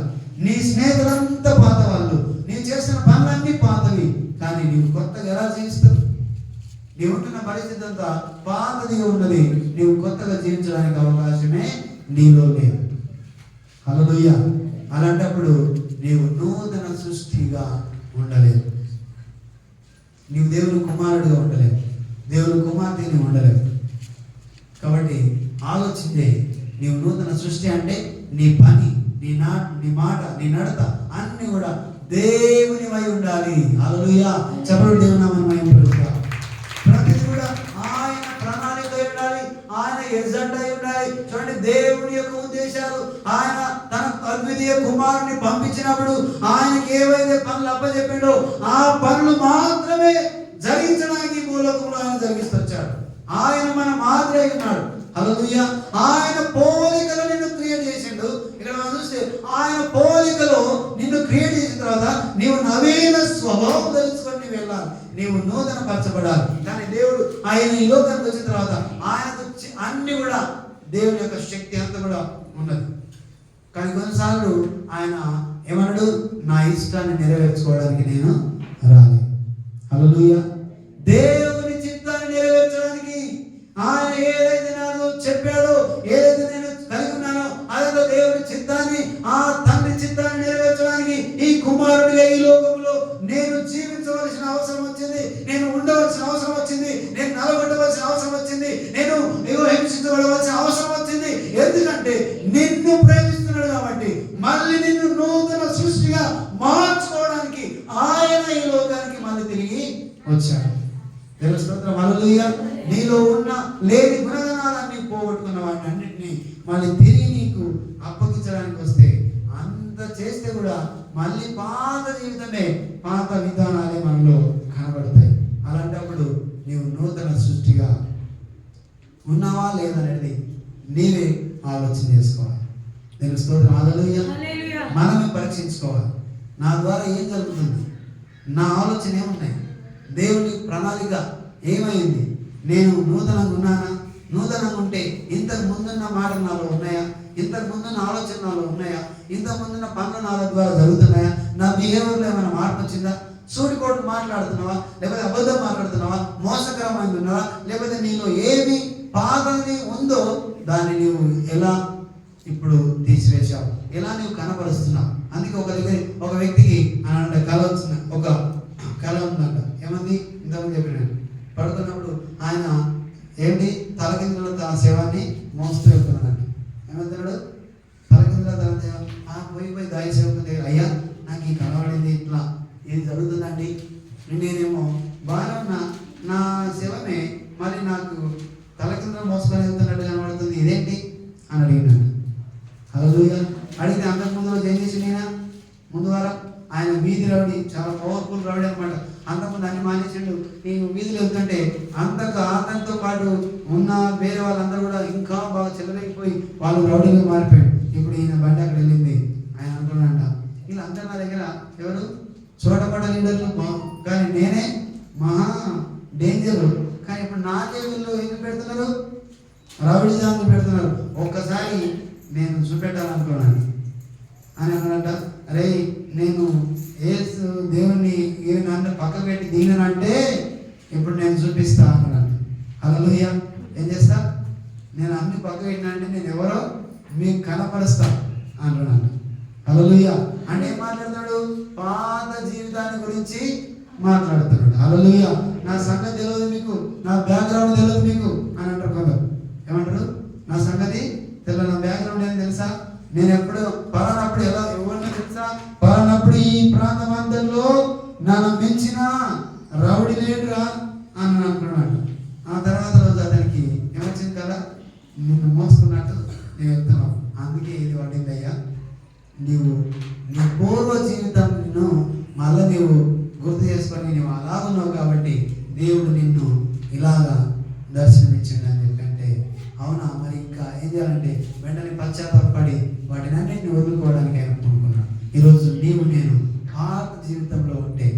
నీ స్నేహితులంతా పాత వాళ్ళు, నీవు చేసిన పనులన్నీ పాతవి. కానీ నీవు కొత్తగా ఎలా జీవిస్తావు? నీవు ఉంటున్న పరిస్థితి అంతా పాతదిగా ఉన్నది. నీవు కొత్తగా జీవించడానికి అవకాశమే నీలో లేదు. హల్లెలూయా. అలాంటప్పుడు నీవు నూతన సృష్టిగా ఉండలేవు. నీవు దేవుని కుమారుడిగా ఉండలేవు, దేవుని కుమార్తెని ఉండలేవు. కాబట్టి ఆలోచించే, నీవు నూతన సృష్టి అంటే నీ పని, నీ మాట, నీ నడత అన్ని కూడా దేవునివై ఉండాలి. హల్లెలూయా. చెప్పండి, దేవుని నామమున మహిమ కలుగుగా. ప్రతిది కూడా ఆయన ప్రణాళిక ఉండాలి, ఆయన ఎజెండా ఉండాలి. చూడండి, దేవుని యొక్క ఉద్దేశాలు, ఆయన తన అద్వితీయ కుమారుని పంపించినప్పుడు ఆయనకి ఏవైతే పనులు అప్పచెప్పాడో ఆ పనులు మాత్రమే జరిగించడానికి మూలకంలో ఆయన జరిగిస్తొచ్చాడు. ఆయన మన మాదిరి ఉన్నాడు. హల్లెలూయా. ఆయన పోలికలో నిన్ను క్రియేట్ చేసిండు. ఇక్కడ మనం చూస్తే ఆయన పోలికలో నిన్ను క్రియేట్ చేసిన తర్వాత నీవు నవీన స్వభావం తెలుసుకొని నీవు వెళ్ళాలి, నీవు నూతన పరచబడాలి. కానీ దేవుడు ఆయన ఈ లోకానికి వచ్చిన తర్వాత ఆయనకు అన్ని కూడా దేవుని యొక్క శక్తి అంతా కూడా ఉన్నది. కానీ కొన్నిసార్లు ఆయన ఏమన్నాడు, నా ఇష్టాన్ని నెరవేర్చుకోవడానికి నేను రాలి. హల్లెలూయా. దేవుని చిత్తాన్ని నెరవేర్చడానికి ఆయన ఏదైతే నాకు చెప్పాడో, ఏదైతే నేను కలిగి ఉన్నానో అదే దేవుని చిత్తాన్ని, ఆ తండ్రి చిత్తాన్ని నెరవేర్చడానికి ఈ కుమారుడిగా ఈ లోకంలో నేను జీవించవలసిన అవసరం వచ్చింది, నేను ఉండవలసిన అవసరం వచ్చింది, నేను నలగొట్టవలసిన అవసరం వచ్చింది, నేను హింసించబడవలసిన అవసరం వచ్చింది. ఎందుకంటే నిన్ను ప్రేమిస్తున్నాడు కాబట్టి, మళ్ళీ నిన్ను నూతన సృష్టిగా మార్చుకోవడానికి ఆయన ఈ లోకానికి మళ్ళీ తిరిగి వచ్చాడు. దేవుని స్తోత్రం హల్లెలూయా. నీలో ఉన్న లేని గుణగణాలన్నీ పోగొట్టుకున్న వాటిని అన్నింటినీ మళ్ళీ తిరిగి నీకు అప్పగించడానికి వస్తే, అంత చేస్తే కూడా మళ్ళీ పాత జీవితమే, పాత విధానాలే మనలో కనబడతాయి. అలాంటప్పుడు నీవు నూతన సృష్టిగా ఉన్నావా లేదనేది నీవే ఆలోచన చేసుకోవాలి. దేవుని స్తోత్రం హల్లెలూయా. మనమే పరీక్షించుకోవాలి. నా ద్వారా ఏం జరుగుతుంది, నా ఆలోచన ఏమున్నాయి, దేవుని ప్రణాళిక ఏమైంది, నేను నూతనంగా ఉన్నానా? నూతనంగా ఉంటే ఇంతకు ముందున్న మాటలు నాలో ఉన్నాయా, ఇంతకు ముందున్న ఆలోచన నాలో ఉన్నాయా, ఇంతకు ముందున్న పనులు నాలో ద్వారా జరుగుతున్నాయా, నా బిహేవియర్లో ఏమైనా మార్పు వచ్చిందా? సూటికోటు మాట్లాడుతున్నావా, లేకపోతే అబద్ధం మాట్లాడుతున్నావా, మోసకరమైంది ఉన్నావా, లేకపోతే నీలో ఏమి పాతది ఉందో దాన్ని నీవు ఎలా ఇప్పుడు తీసివేశావు, ఎలా నీవు కనపరుస్తున్నావు. అందుకే ఒక వ్యక్తికి అనంటే కళ వచ్చిన ఒక కళ ఉందంట. ఏమంది? ఇంతకుముందు చెప్పిన పడుతున్నప్పుడు ఆయన ఏంటి తలకిందులో తన శవాన్ని మోస్తూ వెళ్తున్నాడు. ఏమంటున్నాడు? తలకిందులో తన శవం పోయి దాయి సేవకు దగ్గర, అయ్యా నాకు ఈ కనబడింది, ఇట్లా ఇది జరుగుతుందండి, నేనేమో బాగా ఉన్న నా శవమే మరి నాకు తలకిందులో మోసుకొని వెళ్తున్నట్టు కనబడుతుంది, ఇదేంటి అని అడిగినాడు. హల్లెలూయా. అడిగితే అంతకుముందు రోజు ఏం చేసి నేను ముందు వారం ఆయన వీధి రౌడీ, చాలా పవర్ఫుల్ రౌడీ అనమాట. అంతకుముందు అన్ని మానేసిండు. నేను వీధిలో వెళ్తుంటే అతనితో పాటు ఉన్న వేరే వాళ్ళందరూ కూడా ఇంకా బాగా చెల్లరైపోయి వాళ్ళు రౌడీగా మారిపోయాడు. ఇప్పుడు ఈయన బండి అక్కడ వెళ్ళింది, రౌడీ దాన్ని పెడుతున్నారు. ఒక్కసారి నేను చూపెట్టాలనుకున్నాను అని అన్నాడంట. అరే నేను యేసు దేవుణ్ణి నన్ను పక్కకు పెట్టి దీనంటే ఇప్పుడు నేను చూపిస్తా అన్నాడు. హల్లెలూయా. ఏం చేస్తా? నేను అన్ని పక్కకు పెట్టినంటే నేను ఎవరో మీకు కనపరుస్తా అంటున్నాను. హల్లెలూయా. అంటే ఏం మాట్లాడుతున్నాడు? పాత జీవితాన్ని గురించి మాట్లాడుతున్నాడు. హల్లెలూయా. నా సంగతి తెలియదు మీకు, నా బ్యాక్గ్రౌండ్ తెలియదు మీకు అని అంటారు కొందరు. ఏమంటారు? నా సంగతి తెలియదు, నా బ్యాక్గ్రౌండ్ ఏం తెలుసా, నేను ఎప్పుడు పలానప్పుడు ఎలా ఎవరిని తెలుసా, పలానప్పుడు ఈ ప్రాంతం అంతలో నన్ను మించిన రౌడీ లేడురా అని అనుకున్నాడు. ఆ తర్వాత రోజు అతనికి ఏమొచ్చింది కదా, నిన్ను మోసుకున్నట్టు నేను చెప్తున్నావు. అందుకే ఇది పడిందయ్యా, నీవు నీ పూర్వ జీవితంను మళ్ళీ నీవు గుర్తు చేసుకొని నువ్వు అలా ఉన్నావు కాబట్టి దేవుడు నిన్ను ఇలాగా దర్శనమిచ్చిండు అని చెప్పంటే, అవునా మరి ఇంకా ఏం చేయాలంటే వెంటనే పశ్చాత్తాపడి వాటిని అన్నింటిని వదులుకోవడానికి ఆయన అనుకున్నాడు. ఈరోజు నీవు నేను పాత జీవితంలో ఉంటే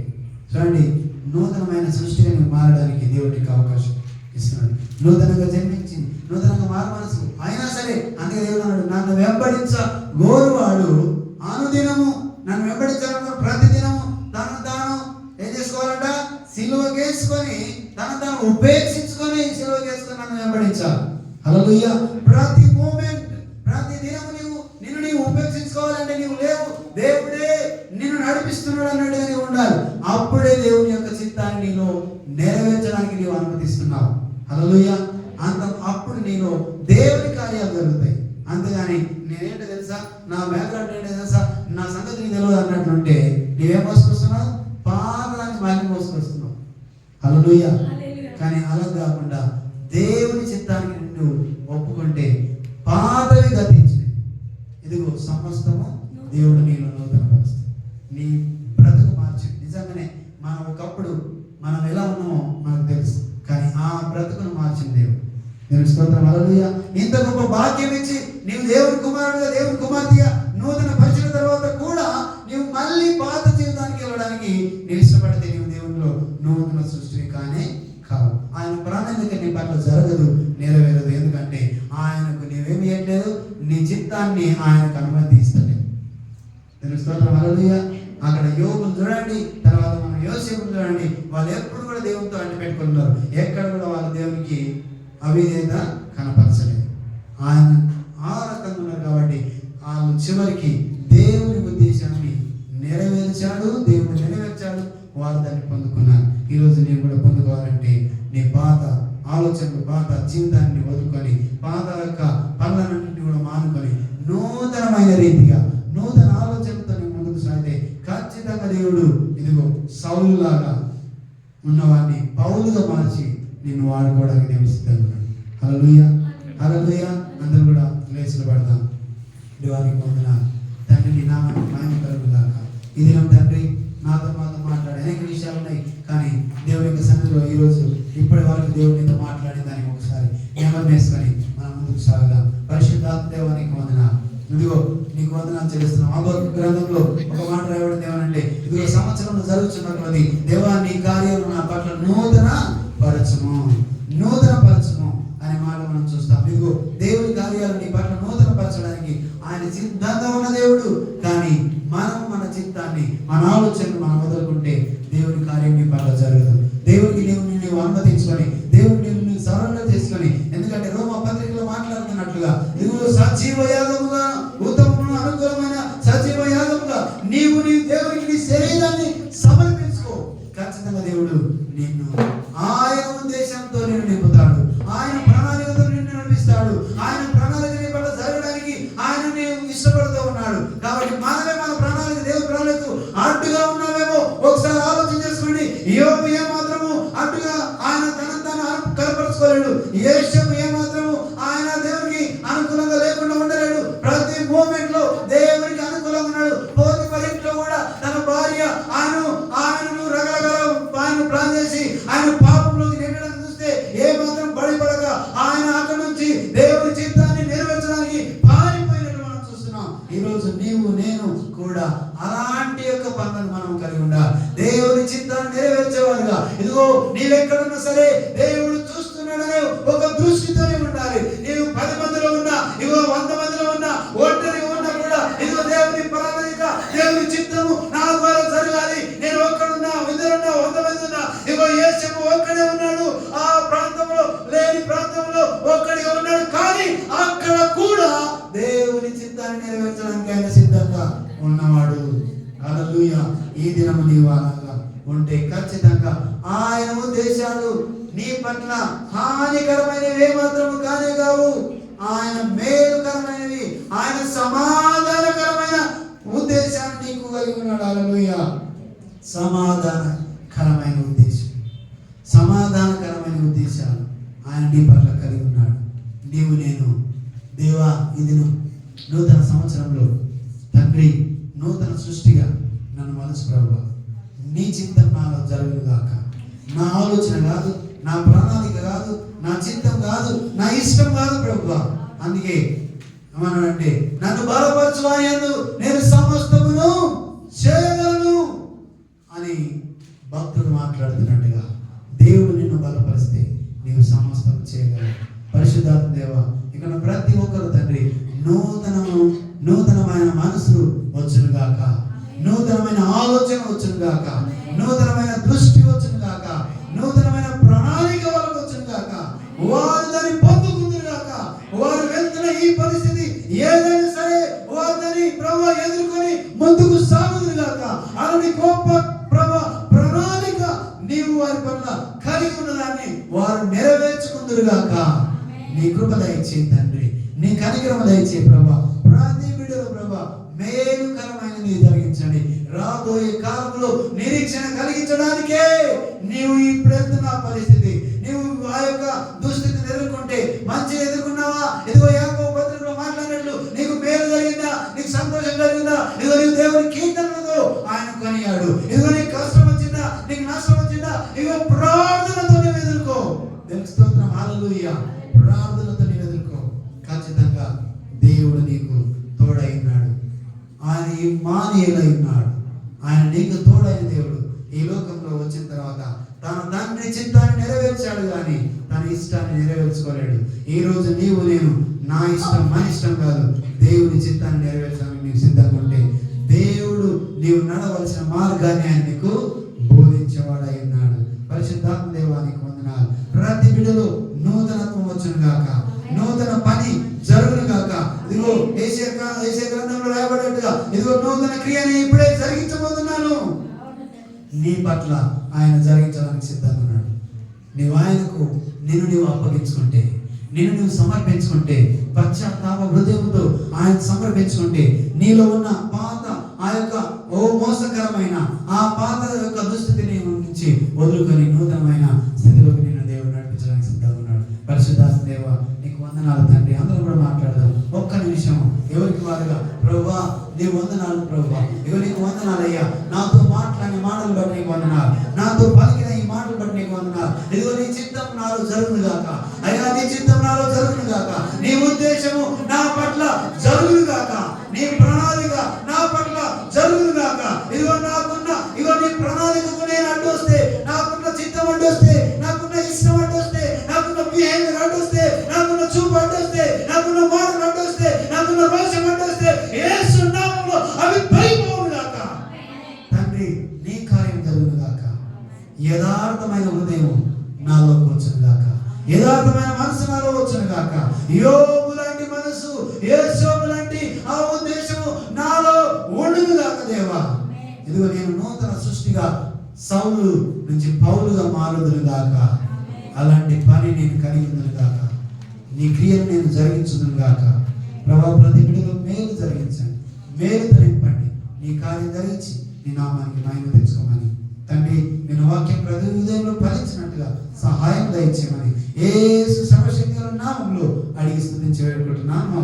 చూడండి, నూతనమైన సృష్టిగా నువ్వు మారడానికి దేవుడికి అవకాశం ఇస్తున్నాడు. నూతనంగా జన్మించి నూతనంగా మారు మనసు అయినా సరే అందుకే దేవుడు అన్నాడు, నన్ను వెంబడించ గోరువాడు అనుదినము నన్ను వెంబడించాలన్న ప్రతిదినము తను తాను ఏం చేసుకోవాలంట, సిలువకేసుకొని తను తాను ఉపేక్షించుకొని సిలువకేసుకొని నన్ను వెంబడించాలి. హల్లెలూయా. ప్రతి మూమెంట్ ప్రతి దినము నిన్ను ఉపేక్షించుకోవాలంటే నీవు లేవు, దేవుడే నిన్ను నడిపిస్తున్నాడు అన్నట్టుగా నీవు ఉండాలి. అప్పుడే దేవుని యొక్క చిత్తాన్ని నీలో నెరవేర్చడానికి నీవు అనుమతిస్తున్నావు. హల్లెలూయా. అప్పుడు నీలో దేవుని కార్యాలు జరుగుతాయి. అంతేగాని నేనేంటో తెలుసా, నా బ్యాక్గ్రౌండ్ ఏంటో తెలుసా, నా సంగతి నీకు తెలియదు అన్నట్లుంటే నీవేం మోసుకొస్తున్నావు? పాదాన్ని మళ్ళీ మోసుకొస్తున్నావు. హల్లెలూయా. కానీ అలా కాకుండా దేవుని చిత్తానికి నిన్ను ఒప్పుకుంటే పాతవి గతించినాయి, ఇదిగో సమస్తము దేవుడు నీలో నూతనపరుస్తాడు. నీ బ్రతుకు మార్చి నిజంగానే మనం ఒకప్పుడు మనం ఎలా ఉన్నామో మనకు తెలుసు, కానీ ఆ బ్రతుకును మార్చిన దేవుడు. దేవుని స్తోత్రం. హల్లెలూయా. ఇంత గొప్ప భాగ్యం ఇచ్చి నీవు దేవుని కుమారుడుగా దేవుని కుమార్తెగా నూతన పరిచిన తర్వాత కూడా నీవు మళ్ళీ పాత జీవితానికి వెళ్ళడానికి నీవు ఇష్టపడితే నీవు దేవునిలో నూతన సృష్టి కానే కావు. ఆయన ప్రాణానిక నీ పట్ల జరగదు, నెరవేరదు. ఎందుకంటే ఆయనకు నీవేమి చేయట్లేదు, నీ చిత్తాన్ని ఆయనకు అనుమతి ఇస్తలేదు. దేవుని స్తోత్రం. హల్లెలూయా. అక్కడ యోగులు చూడండి, తర్వాత మనం యోసేపును చూడండి, వాళ్ళు ఎప్పుడు కూడా దేవునితో అంటి పెట్టుకున్నారు. ఎక్కడ కూడా వాళ్ళ దేవునికి అవిధేయత కనపరచలేదు. ఆయన ఆ రకంగా ఉన్నారు కాబట్టి వాళ్ళు చివరికి దేవుని ఉద్దేశాన్ని నెరవేర్చాడు, దేవుడు నెరవేర్చాడు, వారు దాన్ని పొందుకున్నారు. ఈరోజు నేను కూడా పొందుకోవాలంటే నీ పాత ఆలోచనలు పాత జీవితాన్ని వదులుకొని పాత యొక్క పనులన్నింటినీ కూడా మానుకొని నూతనమైన రీతిగా నూతన ఆలోచనలతో నీ ముందుకు సాగితే ఖచ్చితంగా దేవుడు ఇదిగో సౌలులాగా ఉన్నవాడిని పౌలుగా మార్చి నిన్ను వాడుకోవడానికి నేను సిద్ధంగా ఉన్నాడు. హల్లెలూయా. హల్లెలూయా. అందరూ కూడా లేచులు పడదాం. దేవానికి వందనాలు. తండ్రి నీ నామానికి మహిమ కలుగుగాక. ఈ దినం తండ్రి నాతో మాట్లాడే అనేక విషయాలు ఉన్నాయి, కానీ దేవుని యొక్క సన్నిధిలో ఈరోజు ఇప్పటి వరకు దేవునితో మాట్లాడిన దానికి ఒకసారి జ్ఞాపకం వేసుకొని మనం ముందుకు సాగుదాం. పరిశుద్ధాత్మ దేవానికి వందనాలు. ఇదిగో నీకు వందనాలు చెల్లిస్తున్నాం. హబక్కూకు గ్రంథంలో ఒక మాట రాయబడిన దేవనంటే, ఇదిగో సంవత్సరంలో జరుగుతున్నటువంటి దేవా నీ కార్యాలు నా పట్ల నూతన పరచము అనే మాట మనం చూస్తాం. ఇదిగో దేవుని కార్యాలు నీ పట్ల నూతన పరచడానికి ఆయన సిద్ధంగా ఉన్న దేవుడు. కానీ మనం మన చిత్తాన్ని మన ఆలోచనలు మనం వదులుకుంటే దేవుని కార్యం నీ పట్ల జరగదు. దేవునికి నీవు అనుమతించుకొని దేవుడిని నిన్ను సరళ చేసుకొని, ఎందుకంటే రోమ పత్రికలో మాట్లాడుతున్నట్లుగా ఇదిగో సజీవ యాగముగా ఉత్తమమైన అనుకూలమైన సజీవ యాగముగా నీవు నీ దేవునికి నీ శరీరాన్ని సమర్పించుకో. ఖచ్చితంగా దేవుడు నిన్ను ఆయన ఉద్దేశంతో నిన్ను నింపుతాడు, ఆయన ప్రణాళికతో నిన్ను నడిపిస్తాడు. ఆయన ప్రణాళిక నీ పట్ల జరగడానికి ఆయన నీవు ఇష్టపడుతూ ఉన్నాడు. కాబట్టి మనమే మన ప్రణాళిక దేవుని ప్రణాళిక అడ్డుగా ఉన్నామేమో ఒకసారి ఆలోచన చేసుకోండి. యోబు ఏమాత్రము అడ్డుగా ఆయన తను కనపరుచుకోలేడు. యేషపు ఏమాత్రము ఆయన దేవునికి అనుకూలంగా లేకుండా ఉండలేడు. ప్రతి మూమెంట్ లో దేవునికి అనుకూలంగా ఉన్నాడు. పోతిఫర్ ఇంట్లో కూడా తన భార్య ఆయనను రగరగల ఆయన ప్లాన్ చేసి ఆయన పాపంలోకి నెట్టడానికి చూస్తే ఏమాత్రం బడిపడక ఆయన అక్కడి నుంచి దేవుని చిత్తాన్ని నెరవేర్చడానికి పారిపోయినట్టు మనం చూస్తున్నాం. ఈరోజు నీవు నేను కూడా అలాంటి యొక్క పనులను మనం కలిగి ఉండాలి. దేవుని చిత్తాన్ని నెరవేర్చేవారుగా ఇదిగో నీవెక్కడున్నా సరే దేవుడు చూస్తున్నాడనే ఒక దృష్టితోనే ఉండాలి. నీవు చిత్తము నా ద్వారా జరగాలి. నేను ఒక్కడున్నా, ఇద్దరున్నా, 100 మంది ఉన్నా, ఇగో యేసు ఒక్కడే ఉన్నాడు. ఆ ప్రాంతంలో లేని ప్రాంతంలో ఒక్కడిగా ఉన్నాడు. కానీ అక్కడ కూడా దేవుని చిత్తాన్ని నెరవేర్చడానికి ఆయన సిద్ధంగా ఉన్నవాడు. హల్లెలూయా. ఈ దినము నీవు అలాగా ఉంటే ఖచ్చితంగా ఆయన ఉద్దేశాలు నీ పట్ల హానికరమైనవి ఏమాత్రము కానే కావు. ఆయన మేలుకరమైనవి, ఆయన సమాధానకరమైన ఉద్దేశాన్ని నీకు కలిగి ఉన్నాడు. హల్లెలూయా. సమాధానకరమైన ఉద్దేశం, సమాధానకరమైన ఉద్దేశాలు ఆయన నీ పట్ల కలిగి ఉన్నాడు. నీవు నేను దేవా ఇది నూతన సంవత్సరంలో తండ్రి నూతన సృష్టిగా నన్ను మనసు ప్రభువా నీ చిత్తం నాలో జరుగుగాక. నా ఆలోచన కాదు, నా ప్రణాళిక కాదు, నా చిత్తం కాదు, నా ఇష్టం కాదు ప్రభువా. అందుకే ఏమన్నాడంటే నన్ను బలపరచువాయందు నేను సమస్తమును చేయగలను అని భక్తుడు మాట్లాడుతున్నట్టుగా దేవుడు నిన్ను బలపరిస్తే నీవు సమస్తం చేయగలవు. పరిశుద్ధాత్మ దేవా ఇక్కడ ప్రతి ఒక్కరు తండ్రి నూతనమైన మనసు వచ్చును గాక, నూతనమైన ఆలోచన వచ్చును గాక, నూతనమైన దృష్టి వచ్చును గాక, నూతనమైన ప్రణాళిక వాళ్ళకు వచ్చును గాక. వారు దాన్ని పొందుకుందురు గాక. వారు వెళ్తున్న ఈ పరిస్థితి ఏదైనా సరే వారు దాన్ని ప్రభు ఎదుర్కొని ముందుకు సాగుదురు గాక. అలాంటి గొప్ప ప్రణాళిక నీవు వారి పట్ల కలిగి ఉన్నదాన్ని వారు నెరవేర్చుకుందురు గాక. నీ కృప దయచేయి తండ్రి, నీ కనికరమ దయచేయి ప్రభా. ప్రతి బిడ్డలో ప్రభా మేలుకరమైనది జరిగించండి. రాబోయే కాలంలో నిరీక్షణ కలిగించడానికే నీవు ఇప్పుడెత్తున్న పరిస్థితి, నీవు ఆ యొక్క దుస్థితిని ఎదుర్కొంటే మంచి ఎదుర్కొన్నావా? ఇదిగో యాకోబు పత్రికలో మాట్లాడినట్లు నీకు మేలు జరిగిందా, నీకు సంతోషం కలిగిందా? ఇదిగో నీవు దేవుని కీర్తనలతో ఆయన కొనియాడు. ఇదిగో నీకు కష్టం వచ్చిందా, నీకు నష్టం వచ్చిందా? ఇదిగో ప్రార్థనతో నీవు ఎదుర్కో. దేవుని స్తోత్రం. హల్లెలూయా. ప్రార్థనతో నీవు ఎదుర్కో. ఖచ్చితంగా దేవుడు నీకు తోడై ఉన్నాడు. ఆయన ఇమ్మానుయేలై ఉన్నాడు. ఆయన నీకు తోడైన దేవుడు. ఈ లోకంలో వచ్చిన తర్వాత తన తండ్రి చిత్తాన్ని నెరవేర్చాడు కానీ తన ఇష్టాన్ని నెరవేర్చుకోలేడు. ఈ రోజు నీవు నేను నా ఇష్టం మన ఇష్టం కాదు, దేవుని చిత్తాన్ని నెరవేర్చడానికి నీవు సిద్ధంగా ఉంటే దేవుడు నీవు నడవలసిన మార్గాన్ని ఆయన నీకు బోధించేవాడై ఉన్నాడు. పరిశుద్ధాత్మ దేవానికి వందనాలు. ప్రతి బిడ్డలో నూతనత్వం వచ్చును గాక, నూతన పని జరుగును గాక. ఇదిగో యెషయా గ్రంథంలో రాయబడినట్టుగా ఇదిగో నూతన క్రియని ఇప్పుడే జరిగించబోతున్నాను. నీ పట్ల ఆయన జరిగించడానికి సిద్ధంగా ఉన్నాడు. నీవు ఆయనకు నీవు అప్పగించుకుంటే, నువ్వు సమర్పించుకుంటే, పశ్చాత్తాప హృదయంతో ఆయన సమర్పించుకుంటే నీలో ఉన్న పాత ఆ యొక్క మోసకరమైన ఆ పాత యొక్క దుస్థితిని నుంచి వదులుకొని నూతనమైన స్థితిలోకి నేను దేవుడు నడిపించడానికి సిద్ధంగా ఉన్నాడు. పరిశుద్ధాత్మ దేవ నీకు వందనాలు తండ్రి. అందరూ కూడా మాట్లాడదాం ఒక్క నిమిషం ఎవరికి వారుగా. ప్రభువా నీ వందనాలు ప్రభువా, ఇగో నీకు వందనాలయ్యా. నాతో మాట్లాడిన మాటలు బట్టి నీకు వందనాలు, నాతో పలికిన ఈ మాటలు బట్టి నీకు వందనాలు. ఇదిగో నీ చిత్తం నాలో జరుగును గాక అయ్యా, నీ చిత్తం నాలో జరుగును గాక, నీ ఉద్దేశము నా పట్ల జరుగును గాక, నీ ప్రణాళిక నా పట్ల జరుగును గాక. ఇదిగో నీ ప్రణాళికకు నేను అడ్డు వస్తే, నాకున్న చిత్తం అడ్డు వస్తే, నాకున్న ఇష్టం అడ్డు వస్తే, నాకున్న బిహేవియర్ అడ్డు వస్తే, నాకున్న చూపు అడ్డు వస్తే, నాకున్న మాటలు అడ్డు వస్తే, నాకున్న రోషం అడ్డు వస్తే యేసు నామములో అవి పడిపోవును గాక. తండ్రి నీ కార్యం జరుగును గాక. యథార్థమైన హృదయం నాలోకి వచ్చును గాక, యథార్థమైన మనసు నాలో వచ్చును గాక. యోబు లాంటి మనసు, యేసోబు లాంటి ఆ ఉద్దేశము నాలో ఉండును గాక దేవా. ఇదిగో నేను నూతన సృష్టిగా సౌలు నుంచి పౌలుగా మారుదును గాక. అలాంటి పని నేను కలిగి ఉందును గాక. నీ క్రియలు నేను జరిగించుదును గాక. ప్రభా ప్రతి బిడ్డలో మేలు జరిగించండి, మేలు తరింపండి. నీ కార్యం జరిగించి నీ నామానికి మహిమ తెచ్చుకోమని తండ్రి నేను వాక్యం ప్రతి హృదయంలో ఫలించినట్టుగా సహాయం దయచేయమని యేసు సర్వశక్తి గల నామములో అడిగి స్తుతించి వేడుకుంటున్నాను మా